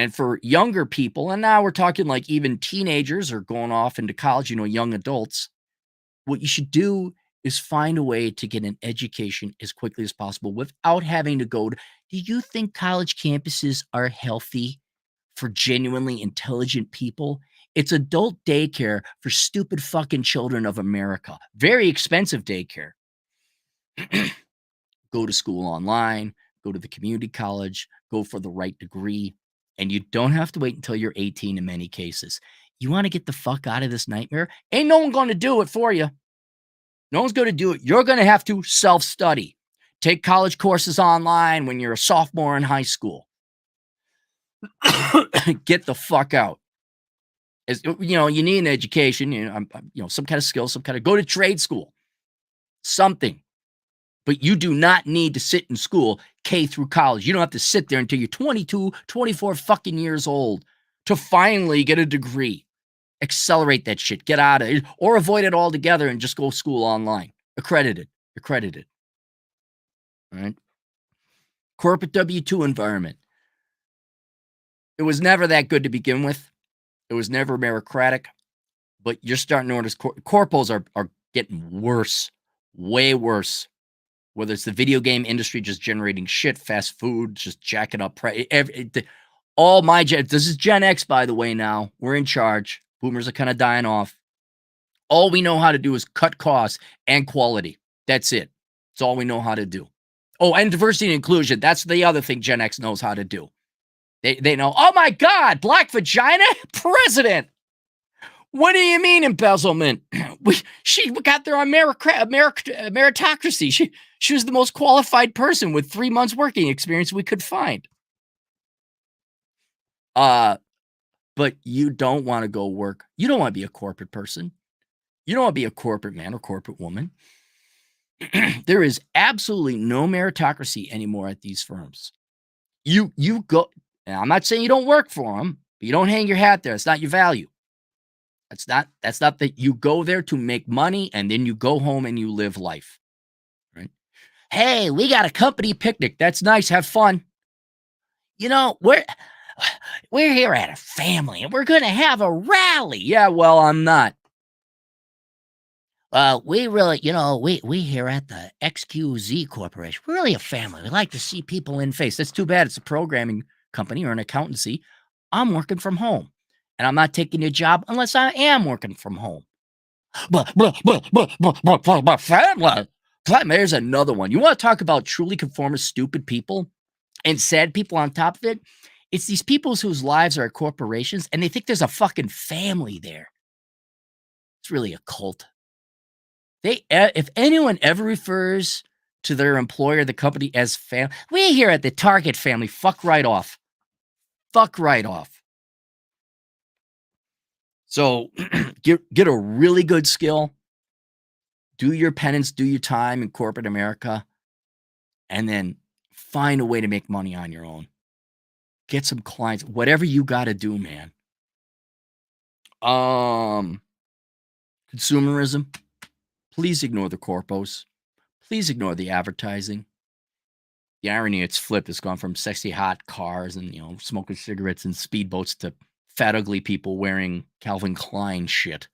And for younger people, and now we're talking like even teenagers or going off into college, young adults, what you should do is find a way to get an education as quickly as possible without having to go to. Do you think college campuses are healthy for genuinely intelligent people? It's adult daycare for stupid fucking children of America. Very expensive daycare. Go to school online, go to the community college, go for the right degree, and you don't have to wait until you're 18 in many cases. You want to get the fuck out of this nightmare? Ain't no one going to do it for you. No one's going to do it. You're going to have to self-study. Take college courses online when you're a sophomore in high school. Get the fuck out. You need an education, some kind of skill, go to trade school, something. But you do not need to sit in school K through college. You don't have to sit there until you're 22, 24 fucking years old to finally get a degree. Accelerate that shit. Get out of it or avoid it altogether and just go school online. Accredited. All right. Corporate W-2 environment. It was never that good to begin with. It was never meritocratic, but you're starting to notice corpos are getting worse, way worse. Whether it's the video game industry just generating shit, fast food, just jacking up price. This is Gen X, by the way, now. We're in charge. Boomers are kind of dying off. All we know how to do is cut costs and quality. That's it. That's all we know how to do. Oh, and diversity and inclusion. That's the other thing Gen X knows how to do. They know, oh my God, black vagina president. What do you mean embezzlement? She got there on meritocracy. She was the most qualified person with 3 months working experience we could find. But you don't want to go work. You don't want to be a corporate person. You don't want to be a corporate man or corporate woman. There is absolutely no meritocracy anymore at these firms. You go, and I'm not saying you don't work for them, but you don't hang your hat there. It's not your value. That's not that you go there to make money and then you go home and you live life. Right? Hey, we got a company picnic. That's nice. Have fun. We're here at a family and we're going to have a rally. Yeah, well, I'm not. We really, we here at the XQZ Corporation, we're really a family. We like to see people in face. That's too bad. It's a programming company or an accountancy. I'm working from home. And I'm not taking your job unless I am working from home. Family. There's another one. You want to talk about truly conformist, stupid people and sad people on top of it? It's these people whose lives are corporations and they think there's a fucking family there. It's really a cult. If anyone ever refers to their employer, the company, as family, we here at the Target family, fuck right off. Fuck right off. So get a really good skill, do your penance, do your time in corporate America, and then find a way to make money on your own. Get some clients, whatever you got to do, man. Consumerism. Please ignore the corpos. Please ignore the advertising. The irony, it's flipped. It's gone from sexy hot cars and, smoking cigarettes and speedboats to fat, ugly people wearing Calvin Klein shit.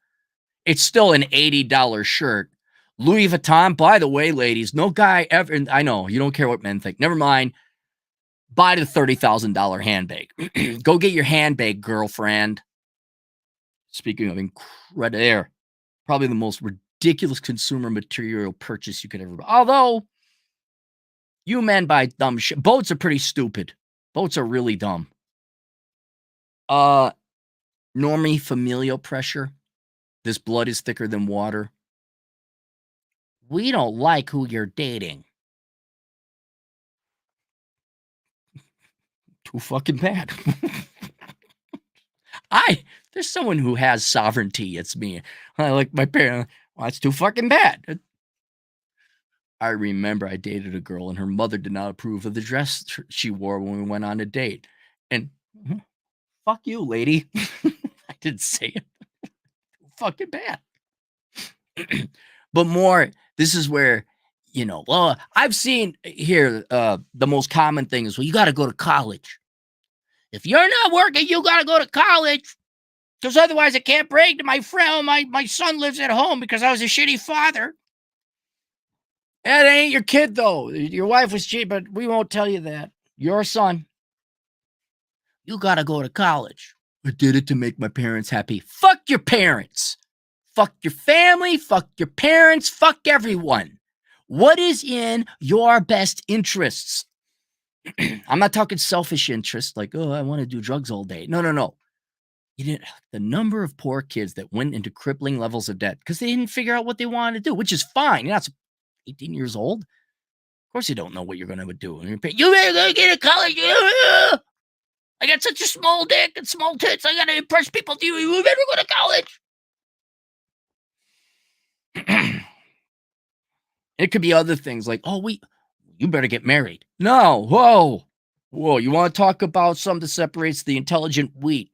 It's still an $80 shirt. Louis Vuitton, by the way, ladies, no guy ever, and I know, you don't care what men think. Never mind. Buy the $30,000 handbag. Go get your handbag, girlfriend. Speaking of incredible, probably the most ridiculous consumer material purchase you could ever buy. Although, you men buy dumb shit. Boats are pretty stupid. Boats are really dumb. Normie familial pressure. This blood is thicker than water. We don't like who you're dating. Too fucking bad. There's someone who has sovereignty. It's me. I like my parents. Well, it's too fucking bad. I remember I dated a girl and her mother did not approve of the dress she wore when we went on a date. And fuck you, lady. I didn't say it. Fucking bad. But more, this is where, I've seen here, the most common thing is, well, you got to go to college. If you're not working, you got to go to college. Because otherwise I can't brag to my friend. My son lives at home because I was a shitty father. That ain't your kid, though. Your wife was cheap, but we won't tell you that. Your son. You got to go to college. I did it to make my parents happy. Fuck your parents. Fuck your family. Fuck your parents. Fuck everyone. What is in your best interests? I'm not talking selfish interests like, oh, I want to do drugs all day. No. You didn't. The number of poor kids that went into crippling levels of debt because they didn't figure out what they wanted to do, which is fine. You're not 18 years old. Of course, you don't know what you're going to do. You better go get to college. I got such a small dick and small tits. I got to impress people. You better go to college. It could be other things like, you better get married. No, whoa. You want to talk about something that separates the intelligent wheat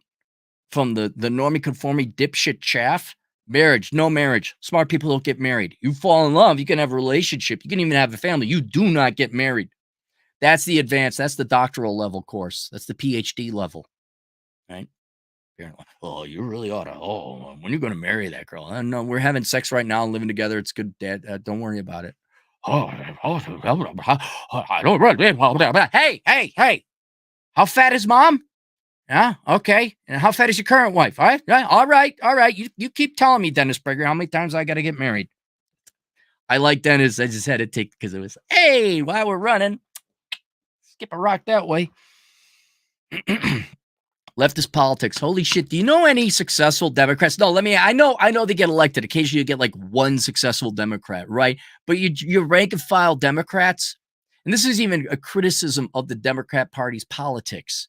from the normie conforming dipshit chaff? Marriage, no marriage. Smart people don't get married. You fall in love, you can have a relationship, you can even have a family. You do not get married. That's the advanced, that's the doctoral level course. That's the PhD level, right? Oh, you really ought to. Oh, when are you going to marry that girl? No, we're having sex right now and living together. It's good, Dad. Don't worry about it. I don't. Hey. How fat is Mom? Yeah, okay. And how fat is your current wife? All right. You keep telling me, Dennis Prager, how many times I got to get married. I like Dennis. I just had to take because it was, hey, while we're running, skip a rock that way. Leftist politics. Holy shit. Do you know any successful Democrats? No, I know they get elected. Occasionally you get like one successful Democrat, right? But your rank and file Democrats, and this is even a criticism of the Democrat Party's politics.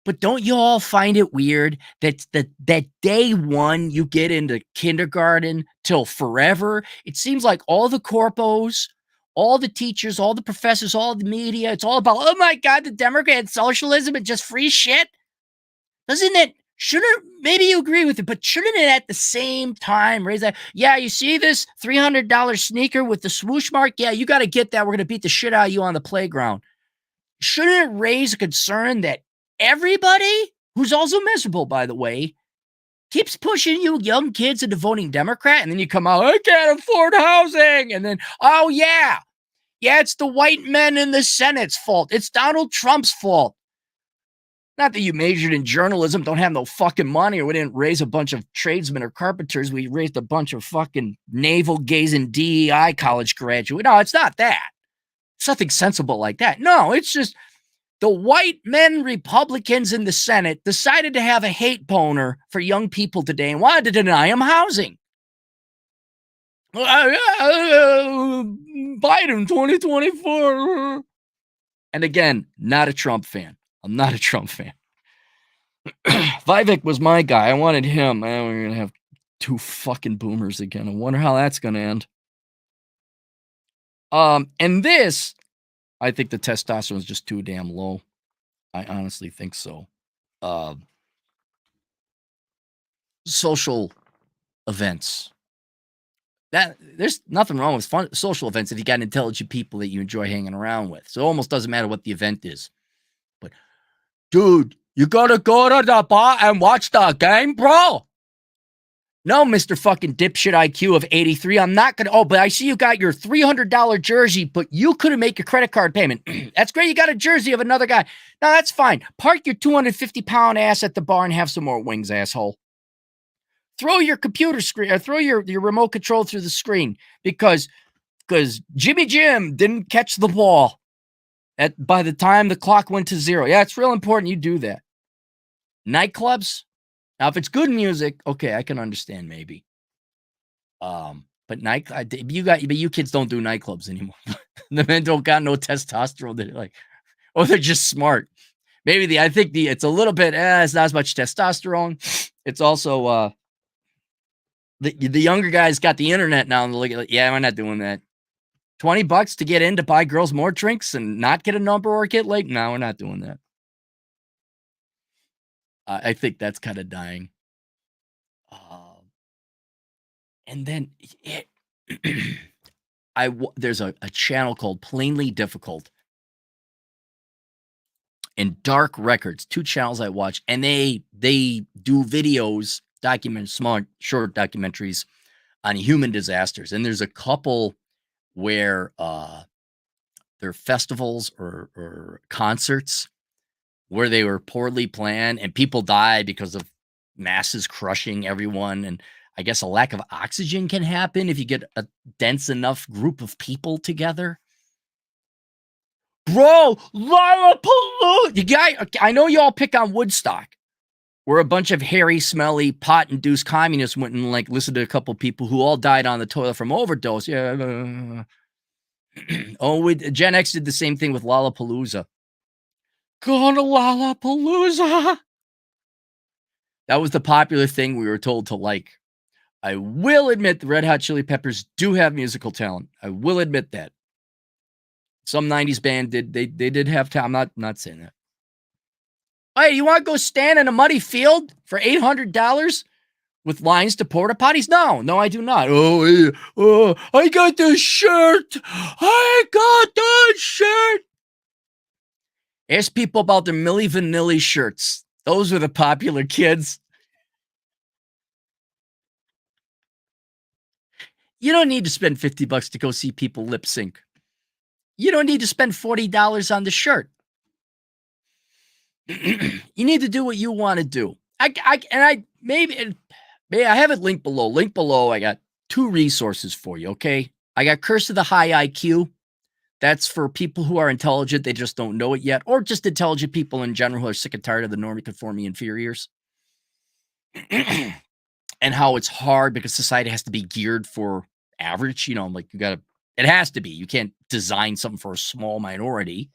But don't you all find it weird that day one you get into kindergarten till forever? It seems like all the corpos, all the teachers, all the professors, all the media, it's all about, oh my God, the Democrat socialism and just free shit. Doesn't it? Maybe you agree with it, but shouldn't it at the same time raise that? Yeah, you see this $300 sneaker with the swoosh mark? Yeah, you got to get that. We're going to beat the shit out of you on the playground. Shouldn't it raise a concern that everybody, who's also miserable, by the way, keeps pushing you young kids into voting Democrat, and then you come out, I can't afford housing, and then, oh yeah, it's the white men in the Senate's fault. It's Donald Trump's fault. Not that you majored in journalism, don't have no fucking money, or we didn't raise a bunch of tradesmen or carpenters. We raised a bunch of fucking navel-gazing DEI college graduates. No, it's not that. It's nothing sensible like that. No, it's just the white men Republicans in the Senate decided to have a hate boner for young people today and wanted to deny them housing. Biden 2024. And again, not a Trump fan. I'm not a Trump fan. Vivek was my guy. I wanted him. We're going to have two fucking boomers again. I wonder how that's going to end. And this, I think the testosterone is just too damn low. I honestly think so. Social events. There's nothing wrong with fun social events if you got intelligent people that you enjoy hanging around with. So it almost doesn't matter what the event is. But dude, you gotta go to the bar and watch the game, bro. No, Mr. fucking dipshit IQ of 83. I'm not gonna. Oh, but I see you got your $300 jersey, but you couldn't make your credit card payment. That's great. You got a jersey of another guy. No, that's fine. Park your 250-pound ass at the bar and have some more wings, asshole. Throw your computer screen or throw your remote control through the screen because Jimmy Jim didn't catch the ball by the time the clock went to 0. Yeah, it's real important you do that. Nightclubs. Now, if it's good music, okay, I can understand maybe. But you kids don't do nightclubs anymore. The men don't got no testosterone. They're like, they're just smart. Maybe I think it's a little bit. It's not as much testosterone. It's also the younger guys got the internet now, and they're like, yeah, we're not doing that. $20 to get in to buy girls more drinks and not get a number or get late. No, we're not doing that. I think that's kind of dying. And then there's a channel called Plainly Difficult. and Dark Records, 2 channels I watch, and they do videos, small, short documentaries on human disasters. And there's a couple where they're festivals or concerts where they were poorly planned and people died because of masses crushing everyone. And I guess a lack of oxygen can happen if you get a dense enough group of people together. Bro, Lollapalooza! You guys, I know y'all pick on Woodstock, where a bunch of hairy, smelly, pot-induced communists went and like listened to a couple people who all died on the toilet from overdose. Yeah. Gen X did the same thing with Lollapalooza. Going to Lollapalooza. That was the popular thing we were told to like. I will admit the Red Hot Chili Peppers do have musical talent. I will admit that. Some 90s band did. They did have talent. I'm not saying that. Hey, you want to go stand in a muddy field for $800 with lines to porta potties? No, I do not. Oh, I got this shirt. I got that shirt. Ask people about their Milli Vanilli shirts. Those were the popular kids. You don't need to spend $50 to go see people lip sync. You don't need to spend $40 on the shirt. You need to do what you want to do. Maybe I have it linked below. Link below. I got 2 resources for you. Okay. I got Curse of the High IQ. That's for people who are intelligent. They just don't know it yet. Or just intelligent people in general who are sick and tired of the normie conforming inferiors. And how it's hard because society has to be geared for average. Like it has to be. You can't design something for a small minority.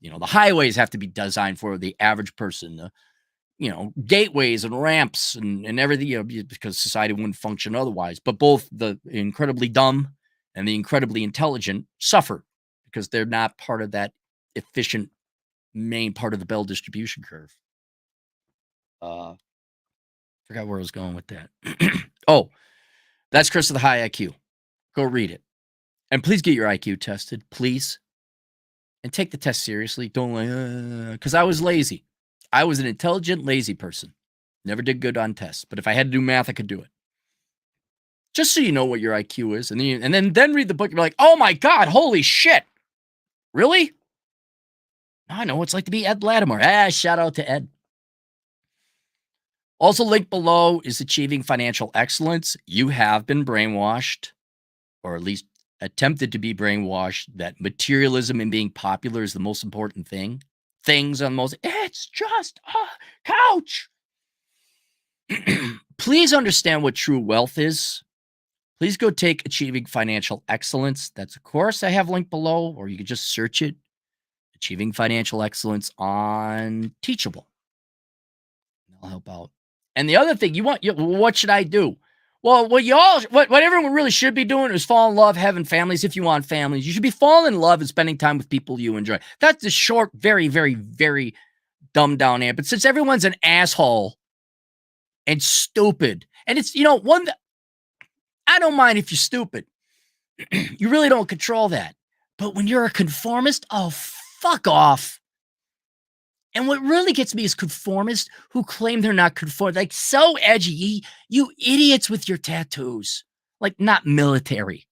The highways have to be designed for the average person. Gateways and ramps and everything, because society wouldn't function otherwise. But both the incredibly dumb and the incredibly intelligent suffer because they're not part of that efficient main part of the Bell distribution curve. Forgot where I was going with that. Oh, that's Chris of the High IQ. Go read it. And please get your IQ tested, please. And take the test seriously. Don't because I was lazy. I was an intelligent, lazy person. Never did good on tests. But if I had to do math, I could do it. Just so you know what your IQ is. And then read the book and be like, oh my God, holy shit. Really? I know what it's like to be Ed Latimer. Shout out to Ed. Also linked below is Achieving Financial Excellence. You have been brainwashed, or at least attempted to be brainwashed, that materialism and being popular is the most important thing. Things on most, it's just a couch. Please understand what true wealth is. Please go take Achieving Financial Excellence. That's a course I have linked below, or you can just search it. Achieving Financial Excellence on Teachable. That'll help out. And the other thing what should I do? Well, what everyone really should be doing is fall in love, having families if you want families. You should be falling in love and spending time with people you enjoy. That's the short, very, very, very dumbed down answer. But since everyone's an asshole and stupid, and it's, I don't mind if you're stupid. You really don't control that. But when you're a conformist, oh, fuck off. And what really gets me is conformists who claim they're not conform. Like, so edgy. You idiots with your tattoos. Like, not military.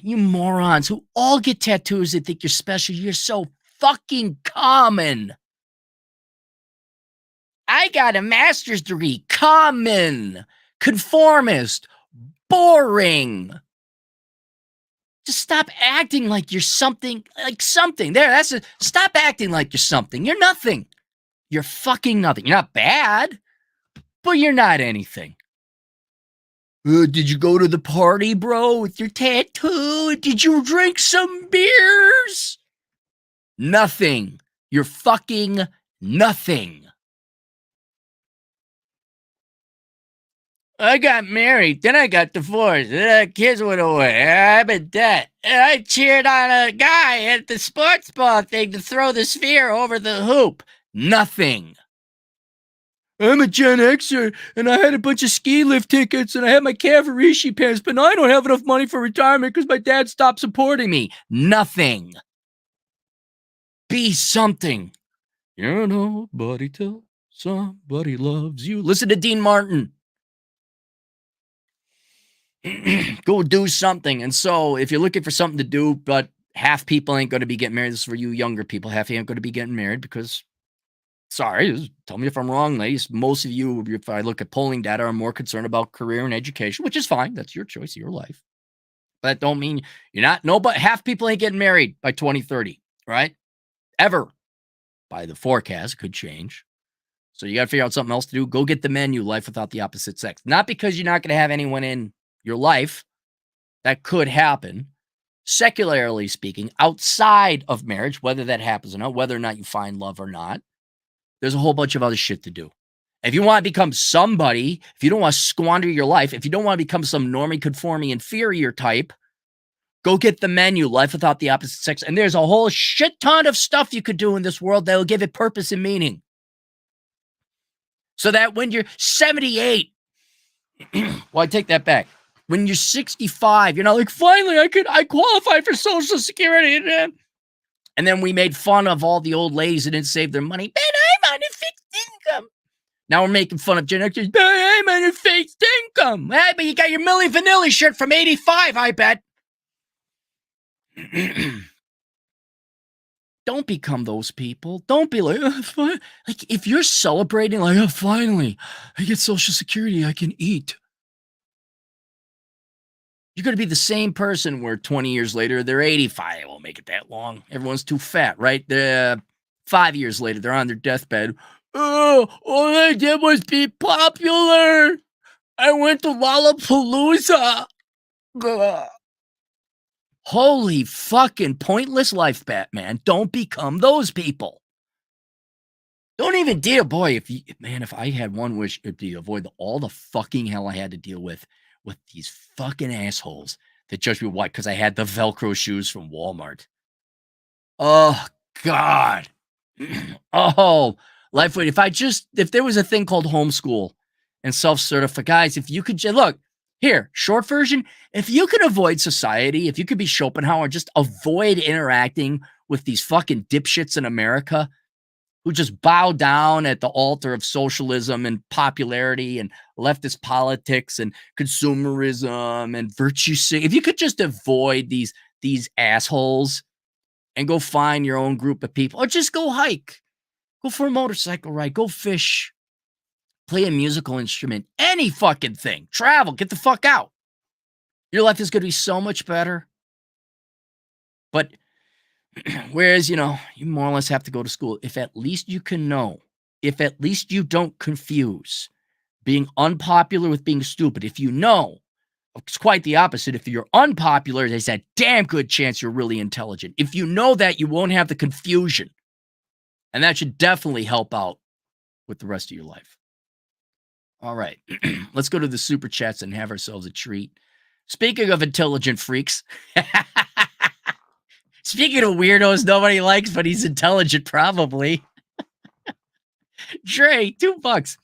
You morons who all get tattoos and think you're special. You're so fucking common. I got a master's degree. Common. Conformist. Boring. Just stop acting like you're something, stop acting like you're something. You're nothing. You're fucking nothing. You're not bad, but you're not anything. Did you go to the party, bro, with your tattoo? Did you drink some beers? Nothing. You're fucking nothing. I got married, then I got divorced, then the kids went away, I'm in debt, and I cheered on a guy at the sports ball thing to throw the sphere over the hoop. Nothing. I'm a Gen Xer, and I had a bunch of ski lift tickets, and I had my Cavarishi pants, but now I don't have enough money for retirement because my dad stopped supporting me. Nothing. Be something. You know, nobody till somebody loves you. Listen to Dean Martin. Go do something. And so if you're looking for something to do, but half people ain't going to be getting married, this is for you younger people. Half ain't going to be getting married because, sorry, tell me if I'm wrong, ladies. Most of you, if I look at polling data, are more concerned about career and education, which is fine. That's your choice, your life. But that don't mean you're not. No, but half people ain't getting married by 2030, right? Ever. By the forecast, it could change. So you got to figure out something else to do. Go get the menu, Life Without the Opposite Sex. Not because you're not going to have anyone in your life. That could happen. Secularly speaking, outside of marriage, whether that happens or not, whether or not you find love or not, there's a whole bunch of other shit to do. If you want to become somebody, if you don't want to squander your life, if you don't want to become some normie, conforming, inferior type, go get the menu, Life Without the Opposite Sex. And there's a whole shit ton of stuff you could do in this world that will give it purpose and meaning. So that when you're 78, well, I take that back. When you're 65, you're not like, finally, I qualify for Social Security. And then we made fun of all the old ladies that didn't save their money. Man, I'm on a fixed income. Now we're making fun of Gen Xers. I'm on a fixed income. Hey, but you got your Milli Vanilli shirt from 85, I bet. Don't become those people. Don't be like, like if you're celebrating, like, oh, finally, I get Social Security, I can eat. You're going to be the same person where 20 years later, they're 85. It won't make it that long. Everyone's too fat, right? 5 years later, they're on their deathbed. Oh, all I did was be popular. I went to Lollapalooza. Ugh. Holy fucking pointless life, Batman. Don't become those people. Don't even deal, boy. If I had one wish, it'd be avoid all the fucking hell I had to deal with these fucking assholes that judge me white because I had the Velcro shoes from Walmart. Oh God. Oh, life. If there was a thing called homeschool and self-certify, guys, if you could look here, short version, if you could avoid society, if you could be Schopenhauer, just avoid interacting with these fucking dipshits in America who just bow down at the altar of socialism and popularity and leftist politics and consumerism and virtue signaling. If you could just avoid these assholes and go find your own group of people, or just go hike, go for a motorcycle ride, go fish, play a musical instrument, any fucking thing, travel, get the fuck out. Your life is going to be so much better. But whereas, you more or less have to go to school. If at least you can know, if at least you don't confuse being unpopular with being stupid. If you know, it's quite the opposite. If you're unpopular, there's a damn good chance you're really intelligent. If you know that, you won't have the confusion. And that should definitely help out with the rest of your life. All right. Let's go to the super chats and have ourselves a treat. Speaking of intelligent freaks, speaking of weirdos nobody likes, but he's intelligent probably. Dre, $2.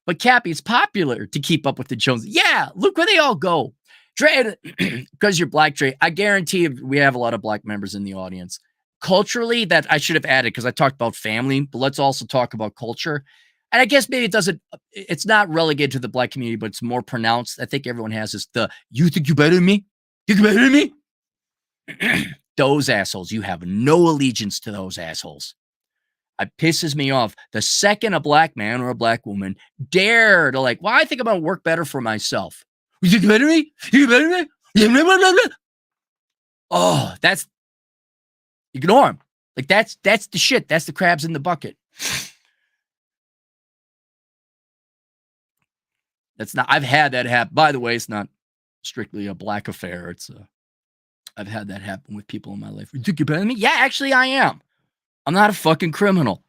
But Cappy, it's popular to keep up with the Joneses. Yeah, look where they all go. Dre, because you're black, Dre, I guarantee we have a lot of black members in the audience. Culturally, that I should have added because I talked about family, but let's also talk about culture. And I guess maybe it's not relegated to the black community, but it's more pronounced. I think everyone has this, you think you better than me? You think you better than me? Those assholes, you have no allegiance to those assholes. It pisses me off. The second a black man or a black woman dare to I think I'm going to work better for myself. You think you better than me? You better than me? Oh, ignore him. That's the shit. That's the crabs in the bucket. I've had that happen. By the way, it's not strictly a black affair. I've had that happen with people in my life. You think you're better than me? Yeah, actually I am. I'm not a fucking criminal.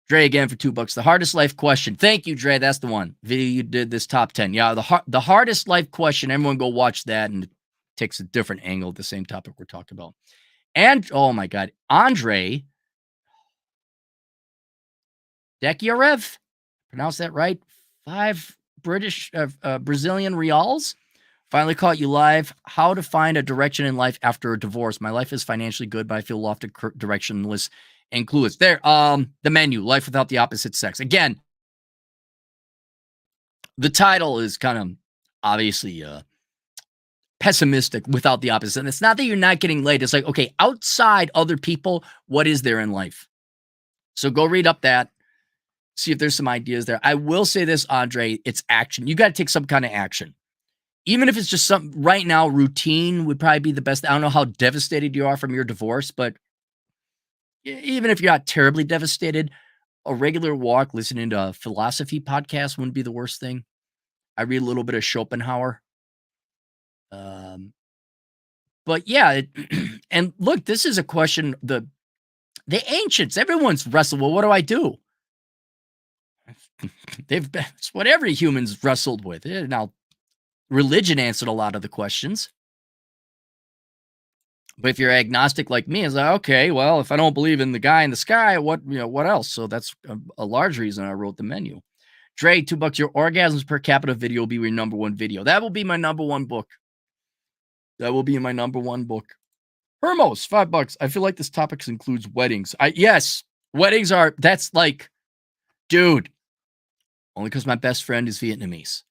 Dre again for $2. The hardest life question. Thank you, Dre. That's the one. Video you did this top 10. Yeah, the hardest life question. Everyone go watch that, and it takes a different angle at the same topic we're talking about. And oh my God, Andre Dekyarev, pronounce that right? 5 Brazilian reals Finally caught you live. How to find a direction in life after a divorce. My life is financially good, but I feel lost, directionless, and clueless. There, the menu, Life Without the Opposite Sex. Again, the title is kind of obviously pessimistic, without the opposite. And it's not that you're not getting laid. It's like, okay, outside other people, what is there in life? So go read up that. See if there's some ideas there. I will say this, Andre, it's action. You got to take some kind of action. Even if it's just something right now, routine would probably be the best. I don't know how devastated you are from your divorce, but even if you're not terribly devastated, a regular walk, listening to a philosophy podcast wouldn't be the worst thing. I read a little bit of Schopenhauer. But yeah, and look, this is a question, the ancients, everyone's wrestled. Well, what do I do? It's what every human's wrestled with. Now, religion answered a lot of the questions. But if you're agnostic like me, it's like, okay, well, if I don't believe in the guy in the sky, what else? So that's a large reason I wrote the menu. Dre, $2. Your orgasms per capita video will be your number one video. That will be my number one book. That will be my number one book. Hermos, $5. I feel like this topic includes weddings. Yes, weddings are, that's like, dude, only because my best friend is Vietnamese.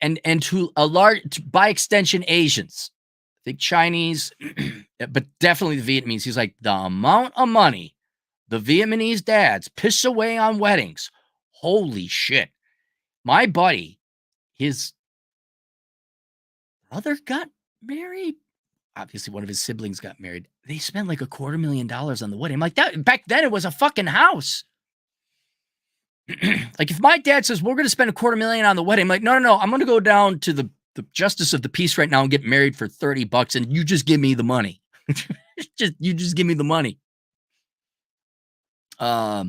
And to a large, by extension, Asians. I think Chinese, but definitely the Vietnamese. He's like, the amount of money the Vietnamese dads piss away on weddings. Holy shit. My buddy, his brother got married. Obviously, one of his siblings got married. They spent like $250,000 on the wedding. I'm like, that back then it was a fucking house. Like, if my dad says we're going to spend $250,000 on the wedding, I'm like, no. I'm going to go down to the justice of the peace right now and get married for $30, and you just give me the money. You just give me the money. I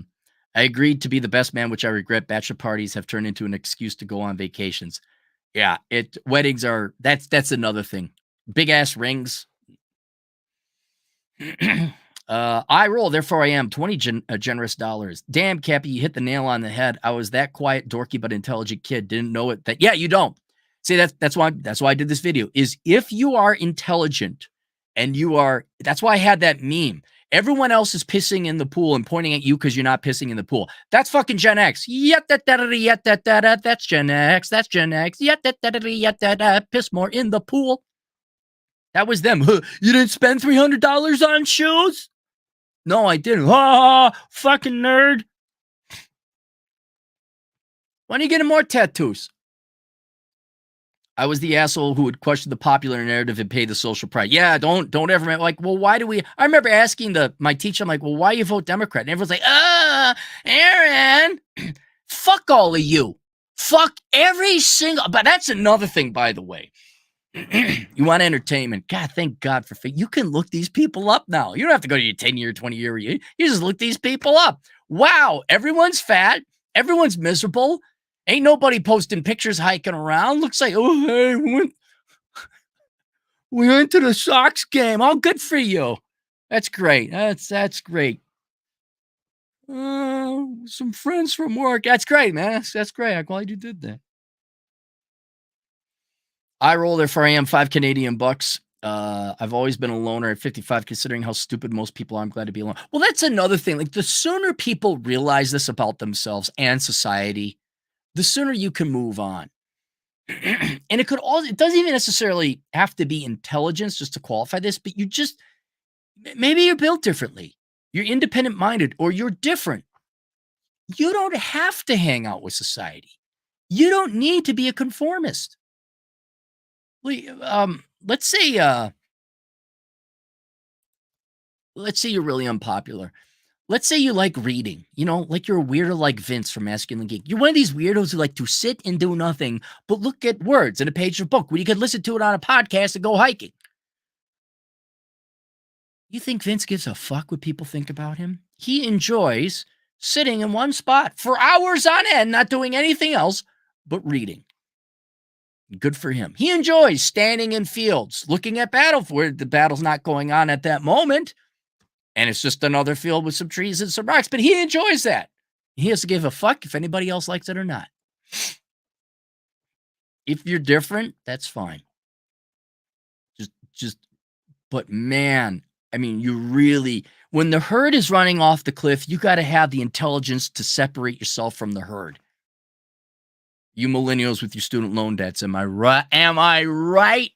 agreed to be the best man, which I regret. Bachelor parties have turned into an excuse to go on vacations. Yeah, weddings are, that's another thing. Big ass rings. I roll, therefore I am. 20 generous dollars. Damn, Cappy, you hit the nail on the head. I was that quiet, dorky, but intelligent kid. Didn't know it. Yeah, you don't. See, that's why I did this video. Is if you are intelligent and that's why I had that meme. Everyone else is pissing in the pool and pointing at you because you're not pissing in the pool. That's fucking Gen X. That's Gen X. That's Gen X. Piss more in the pool. That was them. You didn't spend $300 on shoes? No, I didn't. Fucking nerd. When are you getting more tattoos? I was the asshole who would question the popular narrative and pay the social price. Yeah, don't ever, like, well, why do we? I remember asking my teacher, I'm like, well, why you vote Democrat? And everyone's like, Aaron, fuck all of you. Fuck every single, but that's another thing, by the way. You want entertainment. God, thank God for you can look these people up now. You don't have to go to your 10-year, 20-year reunion. You just look these people up. Wow, everyone's fat. Everyone's miserable. Ain't nobody posting pictures hiking around. Looks like, oh, hey, we went to the Sox game. Oh, good for you. That's great. That's great. Some friends from work. That's great, man. That's great. I'm glad you did that. I roll, therefore I am. 5 Canadian bucks. I've always been a loner at 55, considering how stupid most people are. I'm glad to be alone. Well, that's another thing. Like, the sooner people realize this about themselves and society, the sooner you can move on. And it doesn't even necessarily have to be intelligence just to qualify this, but maybe you're built differently. You're independent minded, or you're different. You don't have to hang out with society. You don't need to be a conformist. Let's say you're really unpopular. Let's say you like reading, like you're a weirdo like Vince from Masculine Geek. You're one of these weirdos who like to sit and do nothing, but look at words in a page of a book when you could listen to it on a podcast and go hiking. You think Vince gives a fuck what people think about him? He enjoys sitting in one spot for hours on end, not doing anything else but reading. Good for him. He enjoys standing in fields, looking at where the battle's not going on at that moment. And it's just another field with some trees and some rocks, but he enjoys that. He doesn't give a fuck if anybody else likes it or not. If you're different, that's fine. Just, but man, I mean, you really, when the herd is running off the cliff, you got to have the intelligence to separate yourself from the herd. You millennials with your student loan debts, am I right? Am I right?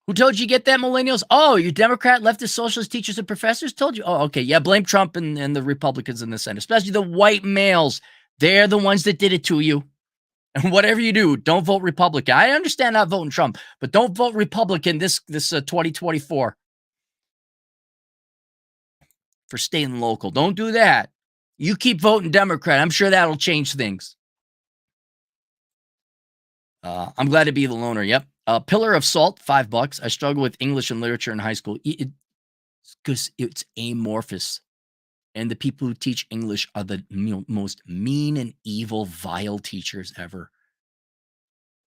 Who told you get that, millennials? Oh, you Democrat, leftist, socialist teachers and professors told you? Oh, okay. Yeah, blame Trump and the Republicans in the Senate, especially the white males. They're the ones that did it to you. And whatever you do, don't vote Republican. I understand not voting Trump, but don't vote Republican this 2024 for staying local. Don't do that. You keep voting Democrat. I'm sure that'll change things. I'm glad to be the loner. Yep. Pillar of Salt, $5. I struggled with English and literature in high school because it's amorphous. And the people who teach English are the most mean and evil, vile teachers ever.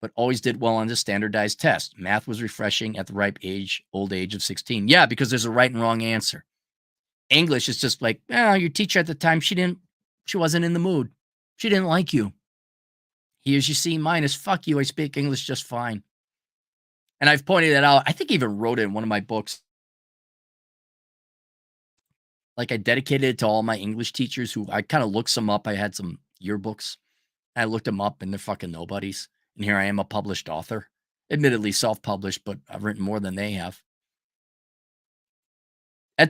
But always did well on the standardized test. Math was refreshing at the old age of 16. Yeah, because there's a right and wrong answer. English is just like, your teacher at the time, she wasn't in the mood. She didn't like you. Here's your C-. Fuck you, I speak English just fine. And I've pointed that out. I think I even wrote it in one of my books. Like I dedicated it to all my English teachers who I kind of looked some up. I had some yearbooks. I looked them up and they're fucking nobodies. And here I am, a published author. Admittedly self-published, but I've written more than they have.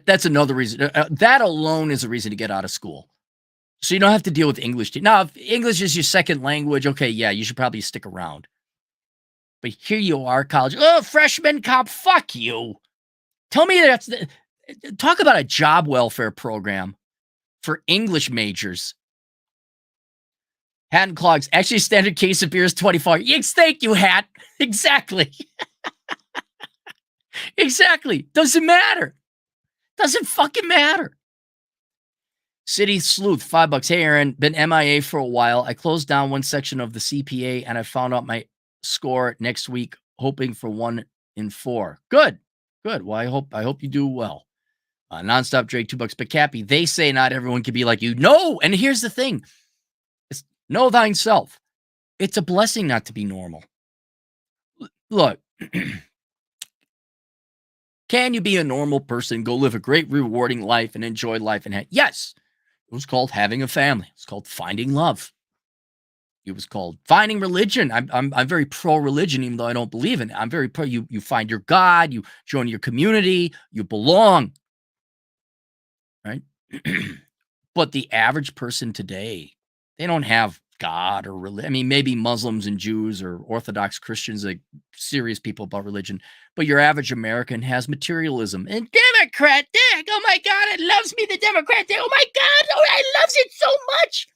That's another reason. That alone is a reason to get out of school. So you don't have to deal with English. Now, if English is your second language, okay, yeah, you should probably stick around. But here you are, college. Oh, freshman cop, fuck you. Tell me talk about a job welfare program for English majors. Hat and clogs. Actually, standard case of beer is 24. Yes, thank you, Hat. Exactly. Exactly. Doesn't matter. Doesn't fucking matter. City Sleuth, $5. Hey, Aaron, been MIA for a while. I closed down one section of the CPA and I found out my score next week, hoping for 1 in 4. Good. Well, I hope you do well. Nonstop Drake, $2. But Cappy, they say not everyone can be like you. No, and here's the thing. It's know thyself. It's a blessing not to be normal. Look, can you be a normal person, go live a great, rewarding life and enjoy life? And yes, it was called having a family. It's called finding love. It was called finding religion. I'm very pro-religion, even though I don't believe in it. I'm very pro. You find your God. You join your community. You belong. Right? But the average person today, they don't have God or religion. I mean, maybe Muslims and Jews or Orthodox Christians, like serious people about religion. But your average American has materialism. And Democrat, oh my God, it loves me, the Democrat. Oh my God, I loves it so much.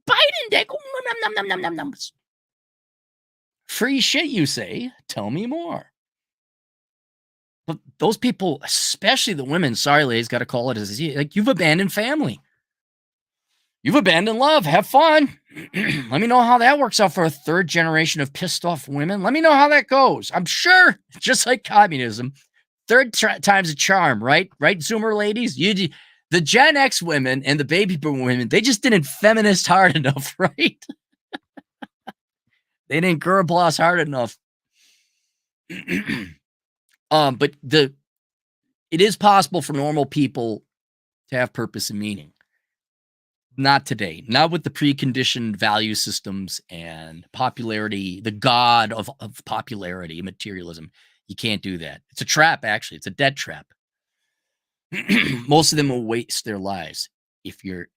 Biden, nom. Free shit, you say? Tell me more. But those people, especially the women, sorry, ladies, got to call it as like you've abandoned family. You've abandoned love. Have fun. Let me know how that works out for a third generation of pissed off women. Let me know how that goes. I'm sure, just like communism, third time's a charm, right? Right, Zoomer ladies? The Gen X women and the baby boom women, they just didn't feminist hard enough, right? They didn't girl boss hard enough. But it is possible for normal people to have purpose and meaning. Not today. Not with the preconditioned value systems and popularity, the god of popularity, materialism. You can't do that. It's a trap, actually. It's a debt trap. Most of them will waste their lives. If you're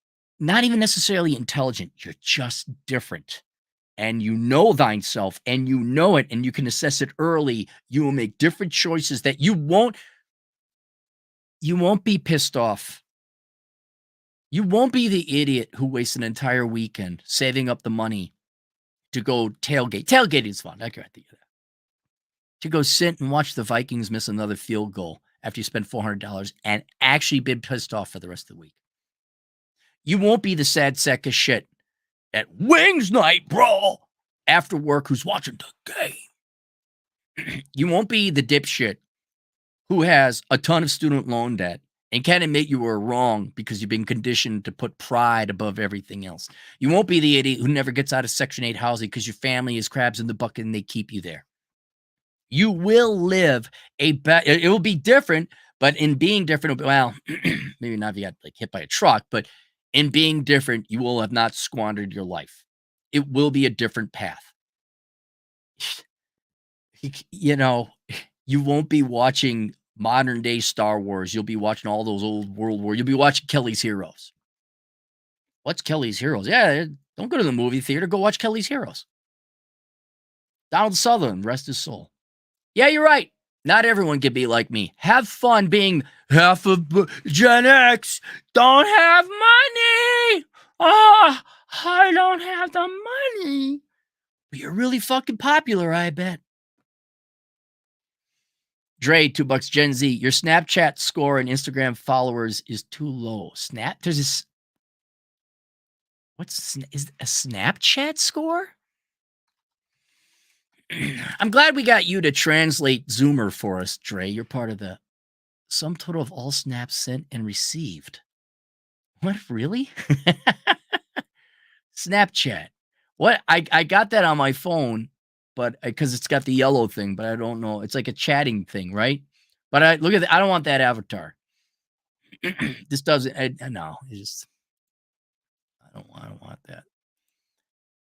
not even necessarily intelligent, you're just different. And you know thyself, and you know it, and you can assess it early. You will make different choices that you won't be pissed off. You won't be the idiot who wastes an entire weekend saving up the money to go tailgate. Tailgate is fun. I can't think of that. To go sit and watch the Vikings miss another field goal after you spend $400 and actually been pissed off for the rest of the week. You won't be the sad sack of shit at Wings Night, bro, after work who's watching the game. You won't be the dipshit who has a ton of student loan debt and can't admit you were wrong because you've been conditioned to put pride above everything else. You won't be the idiot who never gets out of Section 8 housing because your family is crabs in the bucket and they keep you there. You will live it will be different, but in being different, well, maybe not if you got like hit by a truck, but in being different, you will have not squandered your life. It will be a different path. You know, you won't be watching modern day Star Wars. You'll be watching all those old World War. You'll be watching Kelly's Heroes. What's Kelly's Heroes? Yeah, don't go to the movie theater. Go watch Kelly's Heroes. Donald Sutherland, rest his soul. Yeah, you're right. Not everyone can be like me. Have fun being half of Gen X. Don't have money. Ah, I don't have the money. But you're really fucking popular, I bet. Dre, $2 Gen Z. Your Snapchat score and Instagram followers is too low. There's this. Is a Snapchat score? I'm glad we got you to translate Zoomer for us, Dre. You're part of the sum total of all snaps sent and received. What, really? Snapchat. What? I got that on my phone, but because it's got the yellow thing, but I don't know. It's like a chatting thing, right? But I look at I don't want that avatar. This doesn't. No, it's just I don't want that.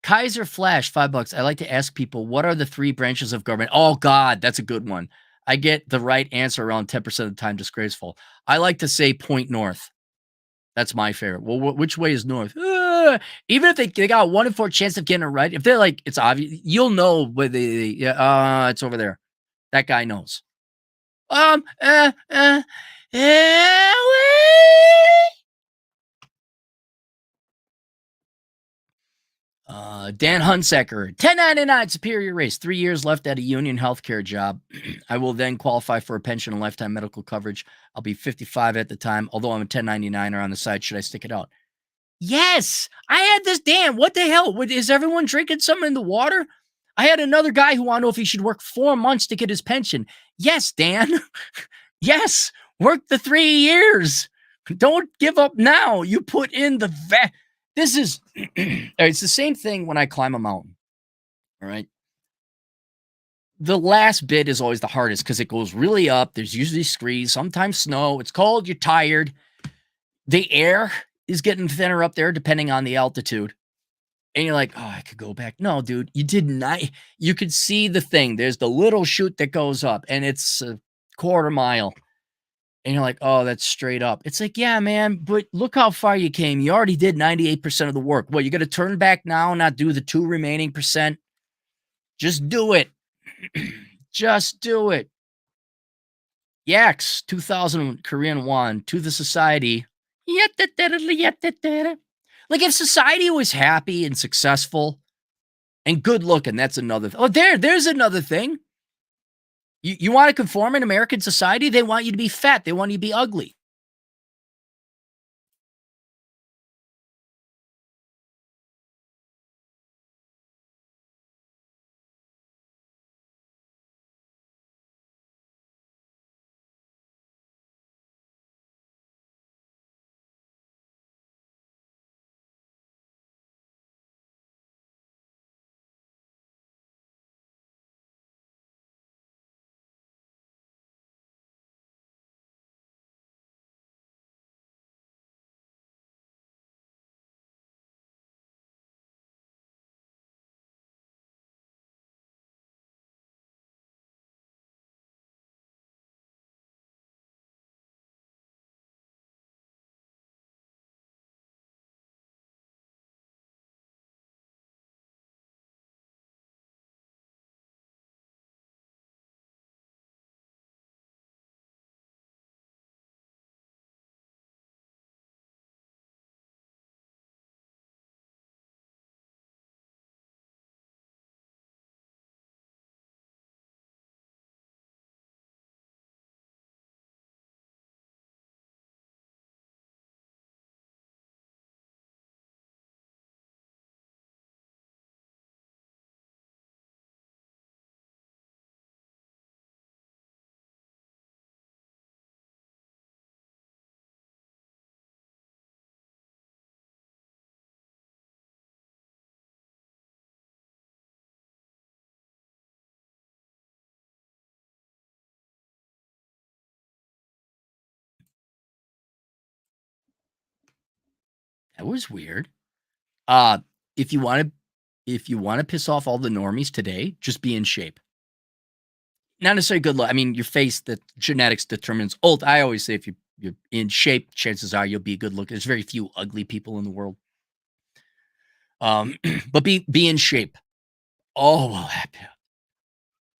Kaiser Flash, $5. I like to ask people, what are the 3 branches of government? Oh God, that's a good one. I get the right answer around 10% of the time. Disgraceful. I like to say point north. That's my favorite. Well, which way is north? Even if they got a 1 in 4 chance of getting it right, if they're like, it's obvious, you'll know where it's over there. That guy knows. Dan Hunsaker, 1099 superior race, 3 years left at a union healthcare job. I will then qualify for a pension and lifetime medical coverage. I'll be 55 at the time. Although I'm a 1099er on the side, should I stick it out? Yes, I had this. Dan, what the hell? Is everyone drinking something in the water? I had another guy who wanted to know if he should work 4 months to get his pension. Yes, Dan. Yes, work the 3 years. Don't give up now. You put in the This is it's the same thing when I climb a mountain. All right. The last bit is always the hardest because it goes really up. There's usually screes, sometimes snow. It's cold. You're tired. The air is getting thinner up there depending on the altitude. And you're like, oh, I could go back. No, dude, you did not. You could see the thing. There's the little chute that goes up, and it's a quarter mile. And you're like, oh, that's straight up. It's like, yeah, man, but look how far you came. You already did 98% of the work. Well, you got to turn back now and not do the 2 remaining percent. Just do it. Just do it. Yaks, 2000 Korean won to the society. Like if society was happy and successful and good looking, that's another. There's another thing. You want to conform in American society? They want you to be fat. They want you to be ugly. That was weird. Uh, if you want to piss off all the normies today, just be in shape. Not necessarily good look. I mean, your face, the genetics determines old. I always say if you're in shape, chances are you'll be good looking. There's very few ugly people in the world. But be in shape. Oh, well,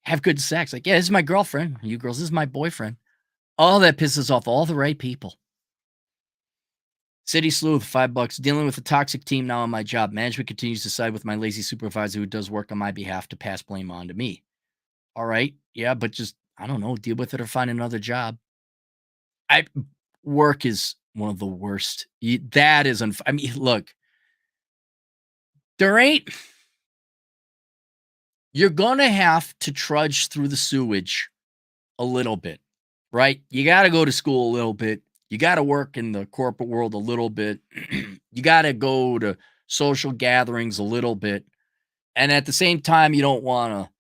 have good sex. Like, yeah, this is my girlfriend. You girls, this is my boyfriend. All that pisses off all the right people. City Sleuth, $5. Dealing with a toxic team now on my job. Management continues to side with my lazy supervisor who does work on my behalf to pass blame on to me. All right. Yeah, but just, I don't know, deal with it or find another job. Work is one of the worst. That is, I mean, look, there ain't, you're going to have to trudge through the sewage a little bit, right? You got to go to school a little bit. You got to work in the corporate world a little bit. You got to go to social gatherings a little bit. And at the same time, you don't want to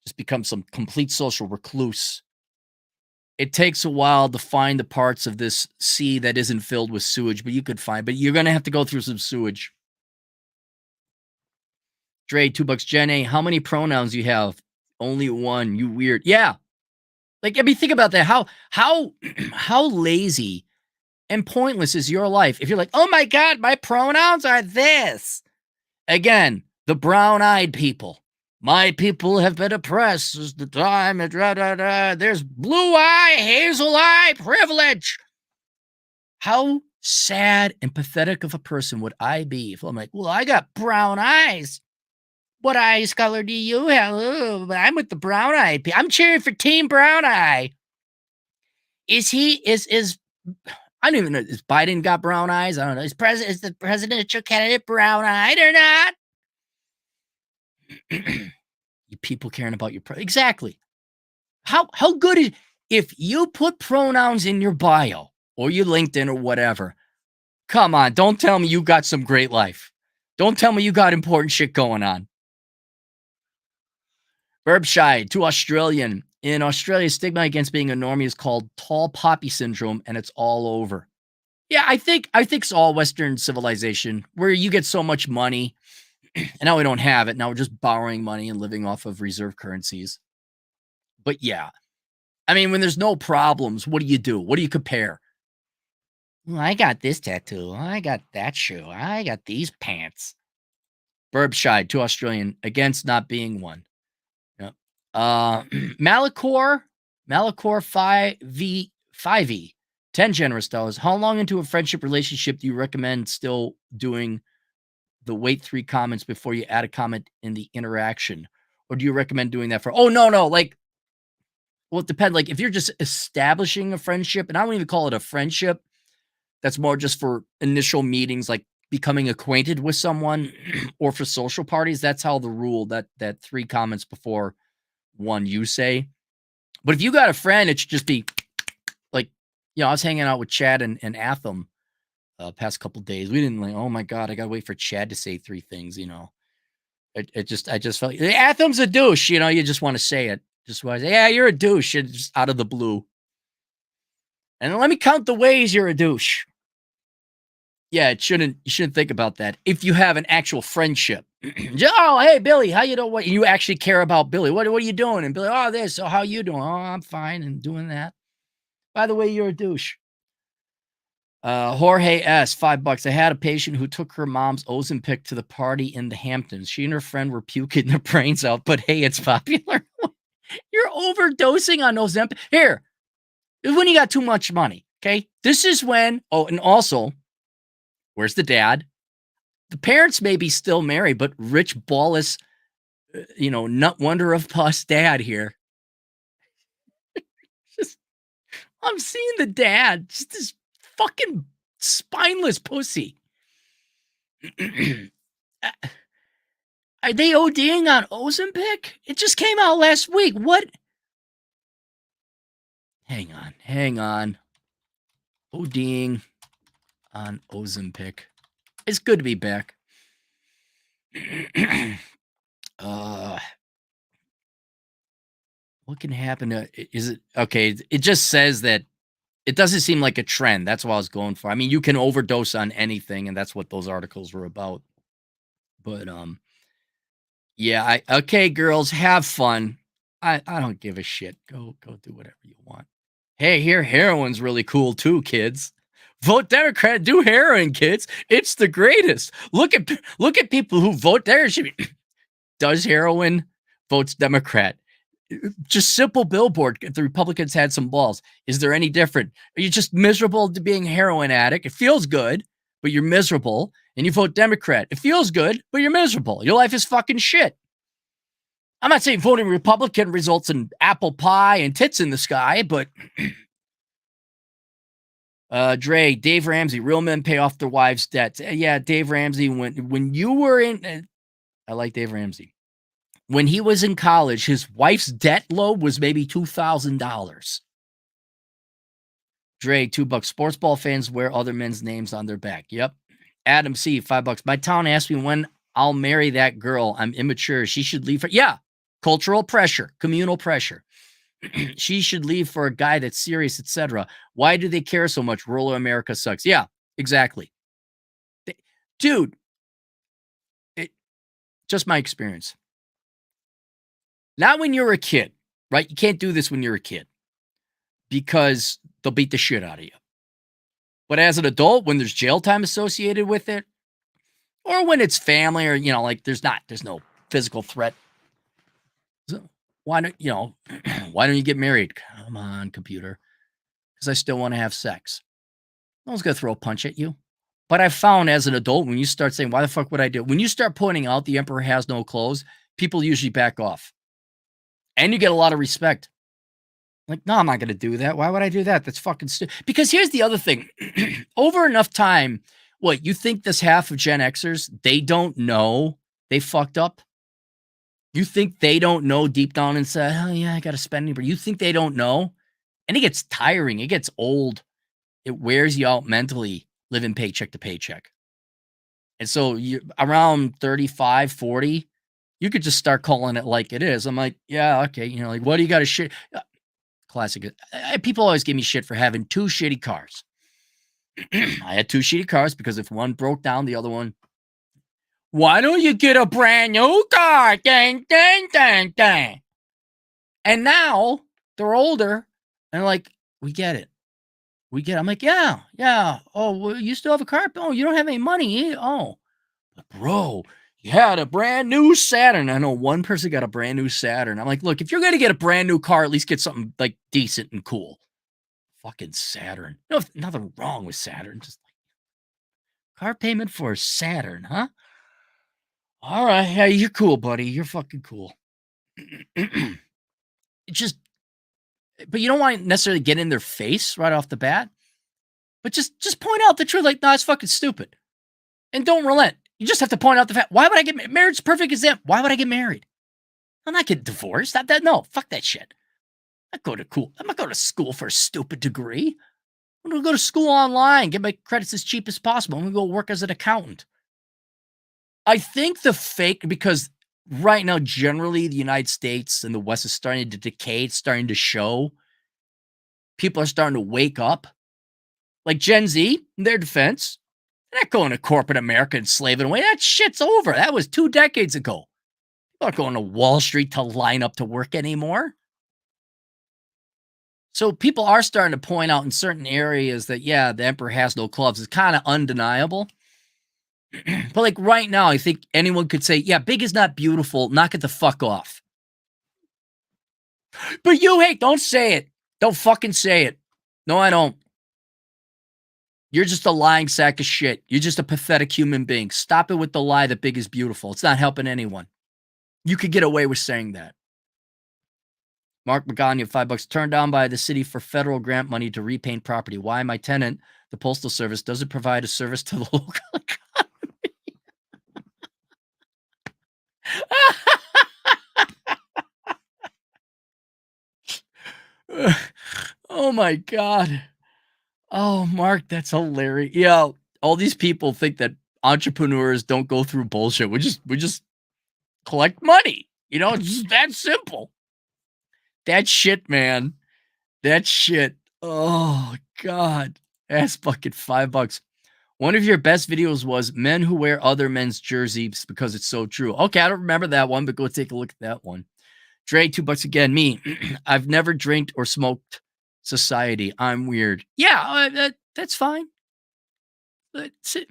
just become some complete social recluse. It takes a while to find the parts of this sea that isn't filled with sewage, but you're going to have to go through some sewage. Dre, $2. Jenny, how many pronouns you have? Only one. You weird. Yeah. Like, I mean, think about that. How lazy and pointless is your life if you're like, oh my God, my pronouns are this. Again, the brown-eyed people. My people have been oppressed since the time. There's blue eye, hazel eye privilege. How sad and pathetic of a person would I be if I'm like, well, I got brown eyes. What eyes color do you have? Ooh, I'm with the brown eye. I'm cheering for Team Brown Eye. Is I don't even know. Is Biden got brown eyes? I don't know. Is the presidential candidate brown eyed or not? You people caring about your exactly. How good is if you put pronouns in your bio or your LinkedIn or whatever? Come on, don't tell me you got some great life. Don't tell me you got important shit going on. Burbshy, to Australian. In Australia, stigma against being a normie is called tall poppy syndrome, and it's all over. Yeah, I think it's all Western civilization where you get so much money, and now we don't have it. Now we're just borrowing money and living off of reserve currencies. But yeah, I mean, when there's no problems, what do you do? What do you compare? Well, I got this tattoo. I got that shoe. I got these pants. Burbshy, to Australian, against not being one. Yep. Malachor 5E, 10 generous dollars. How long into a friendship relationship do you recommend still doing the wait 3 comments before you add a comment in the interaction? Or do you recommend doing that for, oh, no, like, well, it depends. Like, if you're just establishing a friendship, and I don't even call it a friendship, that's more just for initial meetings, like becoming acquainted with someone or for social parties. That's how the rule that 3 comments before one you say. But if you got a friend, it should just be like, I was hanging out with Chad and Atham past couple days. We didn't like, oh my God, I gotta wait for Chad to say 3 things, I just felt Atham's a douche, you just want to say it. Just want to say, yeah, you're a douche, just out of the blue. And let me count the ways you're a douche. Yeah, you shouldn't think about that. If you have an actual friendship. Oh, hey, Billy, how you doing? What you actually care about Billy? What are you doing? And Billy, oh, this. So how you doing? Oh, I'm fine and doing that. By the way, you're a douche. Jorge S, $5. I had a patient who took her mom's Ozempic to the party in the Hamptons. She and her friend were puking their brains out, but hey, it's popular. You're overdosing on Ozempic. Here, this is when you got too much money. Okay, this is when. Oh, and also, where's the dad? The parents may be still married, but rich, ballless, nut wonder of pus dad here. I'm seeing the dad, just this fucking spineless pussy. Are they ODing on Ozempic? It just came out last week. What? Hang on. ODing on Ozempic. It's good to be back. What can happen? Is it okay? It just says that It doesn't seem like a trend. That's what I was going for. I mean, you can overdose on anything, and that's what those articles were about. But yeah, okay, girls, have fun. I don't give a shit. Go do whatever you want. Hey, here heroin's really cool too, kids. Vote Democrat, do heroin, kids. It's the greatest. Look at people who vote there. Does heroin, votes Democrat. Just simple billboard. If the Republicans had some balls, is there any different? Are you just miserable to being a heroin addict? It feels good, but you're miserable, and you vote Democrat. It feels good, but you're miserable. Your life is fucking shit. I'm not saying voting Republican results in apple pie and tits in the sky, but Dre, Dave Ramsey, real men pay off their wives' debts. Yeah, Dave Ramsey, when you were in, I like Dave Ramsey. When he was in college, his wife's debt load was maybe $2,000. Dre, $2. Sports ball fans wear other men's names on their back. Yep. Adam C, $5. My town asked me when I'll marry that girl. I'm immature. She should leave for, yeah. Cultural pressure, communal pressure. She should leave for a guy that's serious, etc. Why do they care so much? Rural America sucks. Yeah, exactly. Dude, just my experience. Not when you're a kid, right? You can't do this when you're a kid because they'll beat the shit out of you. But as an adult, when there's jail time associated with it, or when it's family, or like there's no physical threat. So why don't you get married? Come on, computer. Because I still want to have sex. No one's gonna throw a punch at you. But I found as an adult, when you start saying, why the fuck would I do it? When you start pointing out the emperor has no clothes, people usually back off. And you get a lot of respect. Like, no, I'm not going to do that. Why would I do that? That's fucking stupid. Because here's the other thing. Over enough time, what, you think this half of Gen Xers, they don't know they fucked up? You think they don't know deep down inside, oh, yeah, I got to spend it. You think they don't know? And it gets tiring. It gets old. It wears you out mentally, living paycheck to paycheck. And so you around 35, 40, you could just start calling it like it is. I'm like, yeah, okay. Like, what do you got to shit? Classic. People always give me shit for having two shitty cars. I had two shitty cars because if one broke down, the other one, why don't you get a brand new car? Dang, dang, dang, dang. And now they're older and like, we get it. I'm like, yeah. Oh, well, you still have a car? Oh, you don't have any money. Oh, but bro, you had a brand new Saturn. I know one person got a brand new Saturn. I'm like, look, if you're going to get a brand new car, at least get something like decent and cool. Fucking Saturn. No, nothing wrong with Saturn. Just like car payment for a Saturn, huh? All right. Yeah, you're cool, buddy. You're fucking cool. But you don't want to necessarily get in their face right off the bat. But just point out the truth. Like, no, it's fucking stupid. And don't relent. You just have to point out the fact. Why would I get married? Marriage's a perfect example. Why would I get married? I'm not getting divorced. No, fuck that shit. I'm not going to school for a stupid degree. I'm going to go to school online, get my credits as cheap as possible. I'm going to go work as an accountant. I think because right now, generally, the United States and the West is starting to decay. It's starting to show. People are starting to wake up. Like Gen Z, in their defense, they're not going to corporate America and slaving away. That shit's over. That was 2 decades ago. People aren't going to Wall Street to line up to work anymore. So people are starting to point out in certain areas that, yeah, the emperor has no clubs. It's kind of undeniable. But like right now, I think anyone could say, yeah, big is not beautiful. Knock it the fuck off. But don't say it. Don't fucking say it. No, I don't. You're just a lying sack of shit. You're just a pathetic human being. Stop it with the lie that big is beautiful. It's not helping anyone. You could get away with saying that. Mark Magana, $5 turned down by the city for federal grant money to repaint property. Why? My tenant, the Postal Service, doesn't provide a service to the local economy. Oh my God. Oh, Mark, that's hilarious. Yeah, all these people think that entrepreneurs don't go through bullshit. We just collect money. It's just that simple. That shit, man. That shit. Oh, God. That's fucking $5. One of your best videos was men who wear other men's jerseys because it's so true. Okay, I don't remember that one, but go take a look at that one. Dre, $2 again. Me, I've never drank or smoked society. I'm weird. Yeah, that's fine. That's it.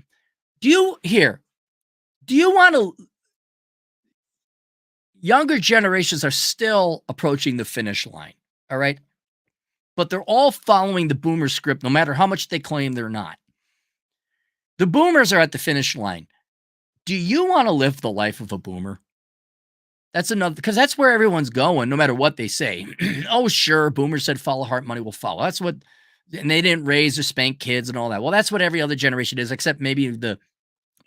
Do you want to? Younger generations are still approaching the finish line. All right. But they're all following the boomer script, no matter how much they claim they're not. The boomers are at the finish line. Do you want to live the life of a boomer? That's another, because that's where everyone's going, no matter what they say. Oh, sure, boomers said follow heart, money will follow. That's what, and they didn't raise or spank kids and all that. Well, that's what every other generation is, except maybe the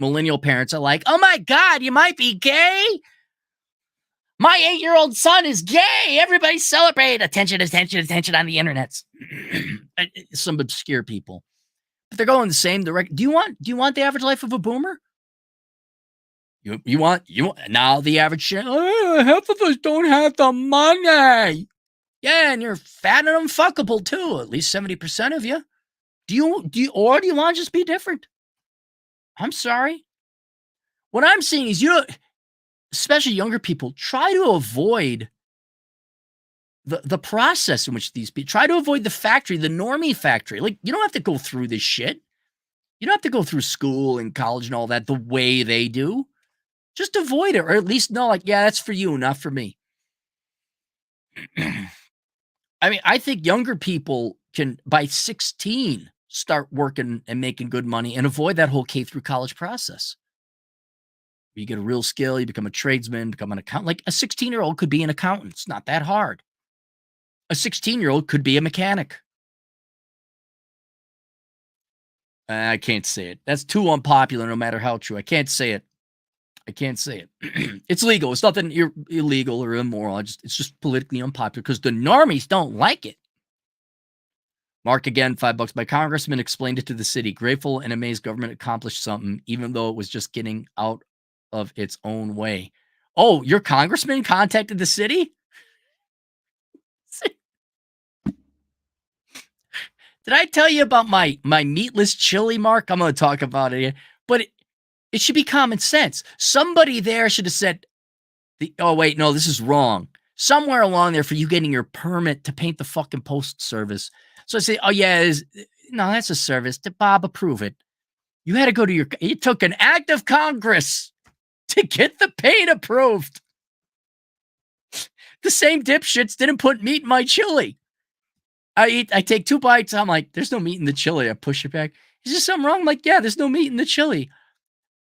millennial parents are like, oh my God, you might be gay. My 8-year-old son is gay. Everybody celebrate. Attention, attention, attention on the internets. Some obscure people. But they're going the same direction. Do you want the average life of a boomer? You want now the average half of us don't have the money. Yeah, and you're fat and unfuckable too. At least 70% of you. Do you want to just be different? I'm sorry. What I'm seeing is especially younger people, try to avoid the process in which these people try to avoid the factory, the normie factory. Like, you don't have to go through this shit. You don't have to go through school and college and all that the way they do. Just avoid it, or at least know, like, yeah, that's for you, not for me. I mean, I think younger people can, by 16, start working and making good money and avoid that whole K through college process. You get a real skill, you become a tradesman, become an accountant. Like, a 16-year-old could be an accountant. It's not that hard. A 16-year-old could be a mechanic. I can't say it. That's too unpopular, no matter how true. I can't say it. It's legal. It's nothing illegal or immoral. It's just politically unpopular because the normies don't like it. Mark again, $5. My congressman explained it to the city. Grateful and amazed government accomplished something, even though it was just getting out of its own way. Oh, your congressman contacted the city? Did I tell you about my meatless chili, Mark? I'm going to talk about it here. But it should be common sense. Somebody there should have said, oh, wait, no, this is wrong. Somewhere along there for you getting your permit to paint the fucking post service. So I say, oh, yeah, no, that's a service. Did Bob approve it? You had to go to it took an act of Congress to get the paint approved. The same dipshits didn't put meat in my chili. I take 2 bites. I'm like, there's no meat in the chili. I push it back. Is there something wrong? I'm like, yeah, there's no meat in the chili.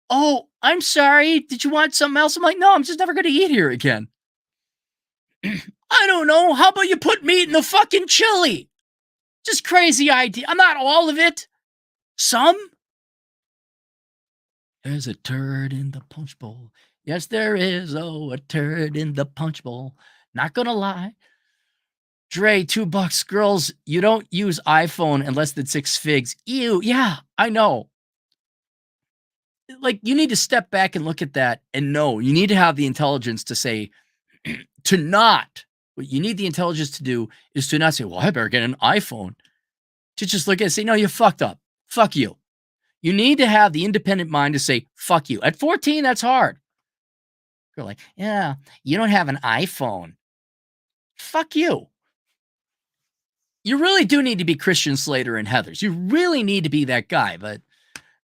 Oh, I'm sorry. Did you want something else? I'm like, no, I'm just never going to eat here again. I don't know. How about you put meat in the fucking chili? Just crazy idea. I'm not all of it. Some. There's a turd in the punch bowl. Yes, there is. Oh, a turd in the punch bowl. Not going to lie. Dre, $2. Girls, you don't use iPhone in less than 6 figs. Ew. Yeah, I know. Like, you need to step back and look at that and know. You need to have the intelligence to say, to not. What you need the intelligence to do is to not say, well, I better get an iPhone. To just look at it and say, no, you fucked up. Fuck you. You need to have the independent mind to say, fuck you. At 14, that's hard. You're like, yeah, you don't have an iPhone. Fuck you. You really do need to be Christian Slater and Heathers. You really need to be that guy, but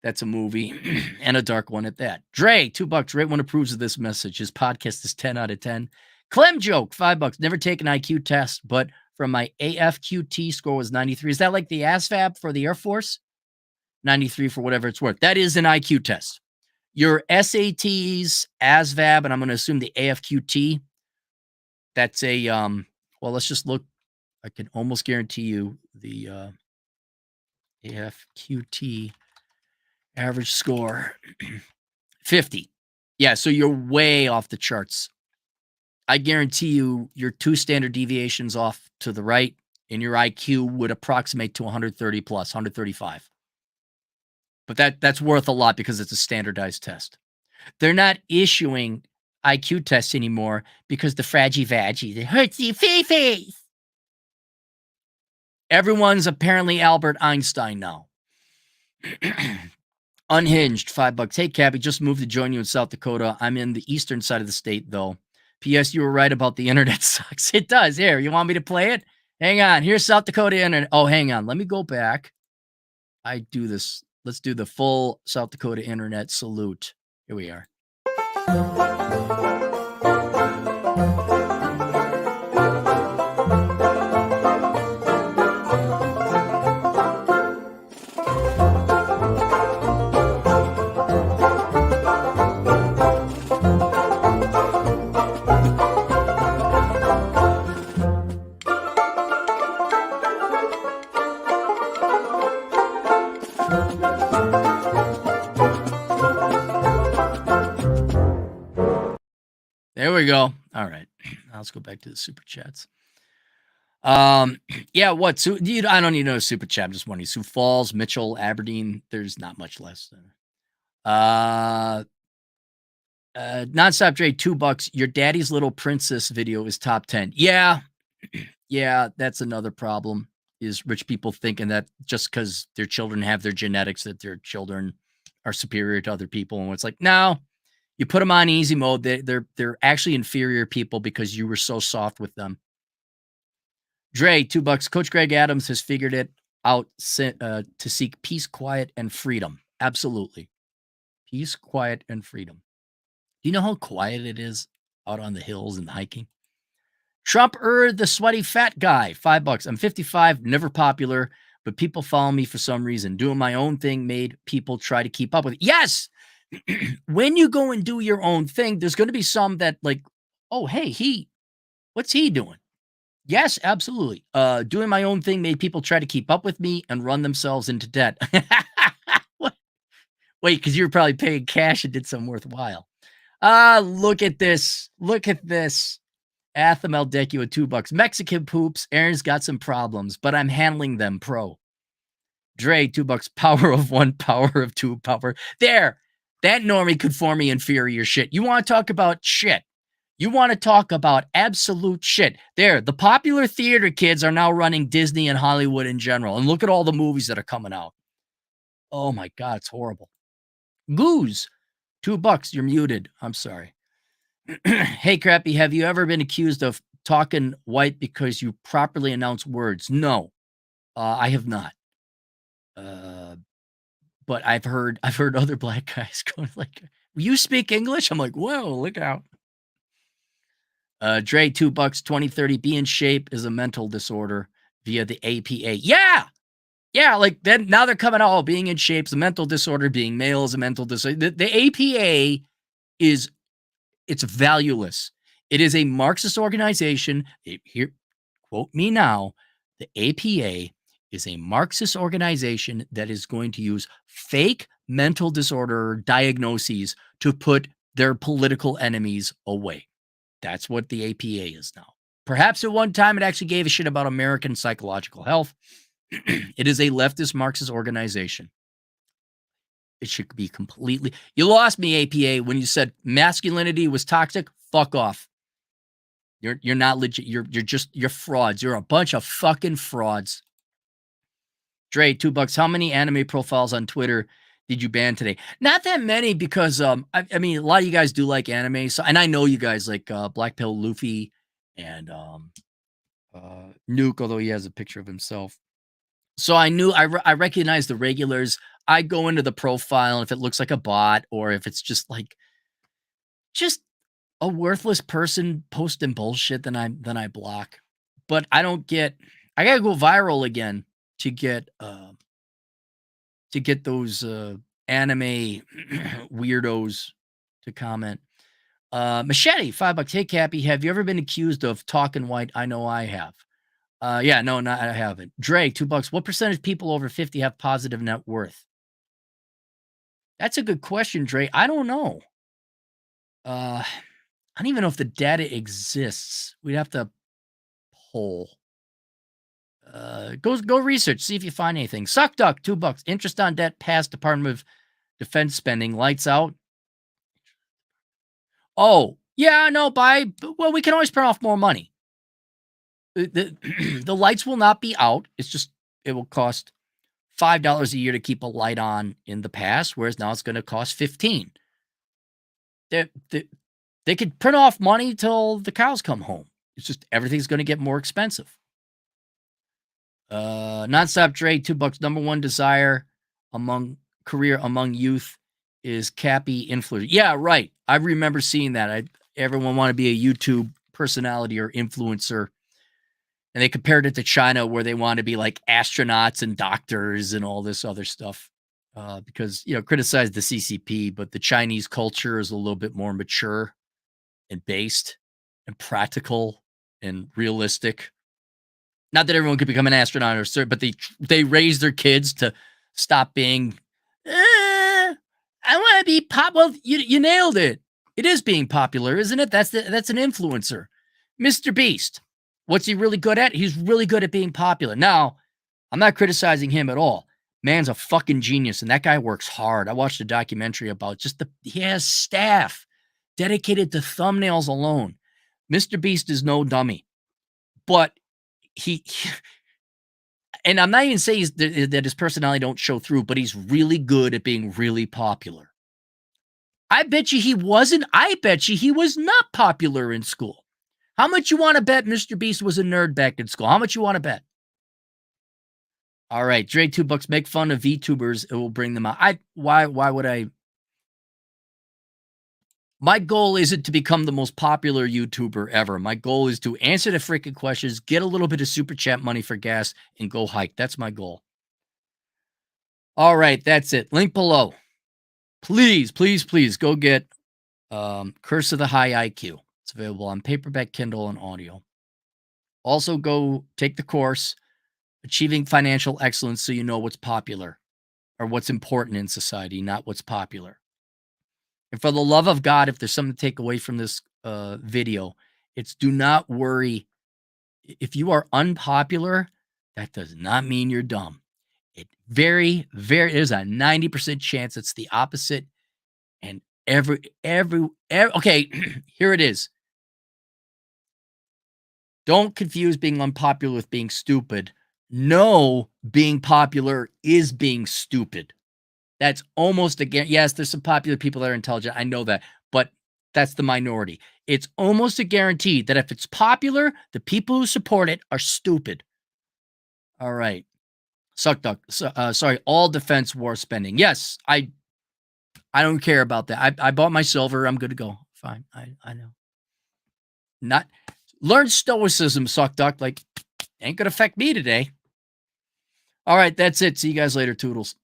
that's a movie and a dark one at that. Dre, $2. Right one approves of this message. His podcast is 10 out of 10. Clem joke, $5. Never take an IQ test, but from my AFQT score was 93. Is that like the ASVAB for the Air Force? 93 for whatever it's worth. That is an IQ test. Your SATs, ASVAB, and I'm going to assume the AFQT. That's a well, let's just look. I can almost guarantee you the AFQT average score 50. Yeah, so you're way off the charts. I guarantee you're 2 standard deviations off to the right, and your IQ would approximate to 130 plus, 135. But that's worth a lot because it's a standardized test. They're not issuing IQ tests anymore because the fraggy vaggy, it hurts your face. Everyone's apparently Albert Einstein now. Unhinged, $5. Hey, Cappy, just moved to join you in South Dakota. I'm in the eastern side of the state, though. P.S. You were right about the internet sucks. It does. Here, you want me to play it? Hang on. Here's South Dakota internet. Oh, hang on. Let me go back. I do this. Let's do the full South Dakota internet salute. Here we are. There we go. All right. Now let's go back to the super chats. Yeah, what? I don't even know super chat. I'm just wondering. Sioux Falls, Mitchell, Aberdeen. There's not much less. Nonstop Dre, $2. Your daddy's little princess video is top 10. Yeah. Yeah, that's another problem. Is rich people thinking that just because their children have their genetics, that their children are superior to other people. And it's like, no, you put them on easy mode. They're actually inferior people because you were so soft with them. Dre, $2. Coach Greg Adams has figured it out to seek peace, quiet, and freedom. Absolutely. Peace, quiet, and freedom. Do you know how quiet it is out on the hills and hiking? Trump the sweaty fat guy, $5. I'm 55, never popular, but people follow me for some reason. Doing my own thing made people try to keep up with it. Yes! When you go and do your own thing, there's going to be some that like, oh, hey, what's he doing? Yes, absolutely. Doing my own thing made people try to keep up with me and run themselves into debt. Wait, because you were probably paying cash and did something worthwhile. Look at this. Look at this. Atham Decu at $2. Mexican poops. Aaron's got some problems, but I'm handling them pro. Dre, $2. Power of one, power of two, power. There. That normie could form me inferior shit. You want to talk about shit? You want to talk about absolute shit. There, the popular theater kids are now running Disney and Hollywood in general. And look at all the movies that are coming out. Oh my God, it's horrible. Goose, $2. You're muted. I'm sorry. Hey, Crappy, have you ever been accused of talking white because you properly announce words? No, I have not. But I've heard other black guys going like, you speak English? I'm like, whoa, look out. Dre, $2, 2030. Be in shape is a mental disorder via the APA. Yeah, like then now they're coming out. Oh, being in shape is a mental disorder. Being male is a mental disorder. The APA it's valueless. It is a Marxist organization. Here, quote me now. The APA is a Marxist organization that is going to use fake mental disorder diagnoses to put their political enemies away. That's what the APA is now. Perhaps at one time it actually gave a shit about American psychological health. It is a leftist Marxist organization. It should be completely. You lost me, APA, when you said masculinity was toxic. Fuck off. You're not legit. You're frauds. You're a bunch of fucking frauds. Dre, $2. How many anime profiles on Twitter did you ban today? Not that many because I mean a lot of you guys do like anime. So and I know you guys like Black Pill Luffy and Nuke, although he has a picture of himself. So I knew I recognized the regulars. I go into the profile, and if it looks like a bot or if it's just a worthless person posting bullshit, then I block. But I gotta go viral again to get those anime weirdos to comment. Machete, $5. Hey, Cappy, have you ever been accused of talking white? I know I have. Yeah, no, I haven't. Dre, $2. What percentage of people over 50 have positive net worth? That's a good question, Dre. I don't know. I don't even know if the data exists. We'd have to poll. Go research. See if you find anything. Suck Duck, $2. Interest on debt past Department of Defense spending. Lights out. Oh, yeah, no, well, we can always print off more money. The lights will not be out. It's just, it will cost $5 a year to keep a light on in the past, whereas now it's going to cost 15. They could print off money till the cows come home. It's just everything's going to get more expensive. Nonstop Dre, $2. Number one desire among youth is Cappy influencer. Yeah, right. I remember seeing that. Everyone want to be a YouTube personality or influencer. And they compared it to China, where they want to be like astronauts and doctors and all this other stuff. Because, criticize the CCP, but the Chinese culture is a little bit more mature and based and practical and realistic. Not that everyone could become an astronaut but they raise their kids to stop being, I want to be pop. Well, you nailed it. It is being popular, isn't it? That's an influencer. Mr. Beast. What's he really good at? He's really good at being popular. Now, I'm not criticizing him at all. Man's a fucking genius, and that guy works hard. I watched a documentary about he has staff dedicated to thumbnails alone. Mr. Beast is no dummy, but and I'm not even saying that his personality don't show through, but he's really good at being really popular. I bet you he wasn't. I bet you he was not popular in school. How much you want to bet Mr. Beast was a nerd back in school? How much you want to bet? All right, Dre, $2. Make fun of VTubers. It will bring them out. Why would I? My goal isn't to become the most popular YouTuber ever. My goal is to answer the freaking questions, get a little bit of super chat money for gas, and go hike. That's my goal. All right, that's it. Link below. Please, please, please go get Curse of the High IQ. It's available on paperback, Kindle, and audio. Also, go take the course, Achieving Financial Excellence, so you know what's popular or what's important in society, not what's popular. And for the love of God, if there's something to take away from this video, it's do not worry. If you are unpopular, that does not mean you're dumb. There's a 90% chance it's the opposite. And okay, here it is. Don't confuse being unpopular with being stupid. No, being popular is being stupid. That's almost again. Yes, there's some popular people that are intelligent. I know that, but that's the minority. It's almost a guarantee that if it's popular, the people who support it are stupid. All right. Suck duck. Sorry, all defense war spending. Yes, I don't care about that. I bought my silver. I'm good to go. Fine. I know. Not learn stoicism, suck duck. Like, ain't gonna affect me today. All right, that's it. See you guys later, Toodles.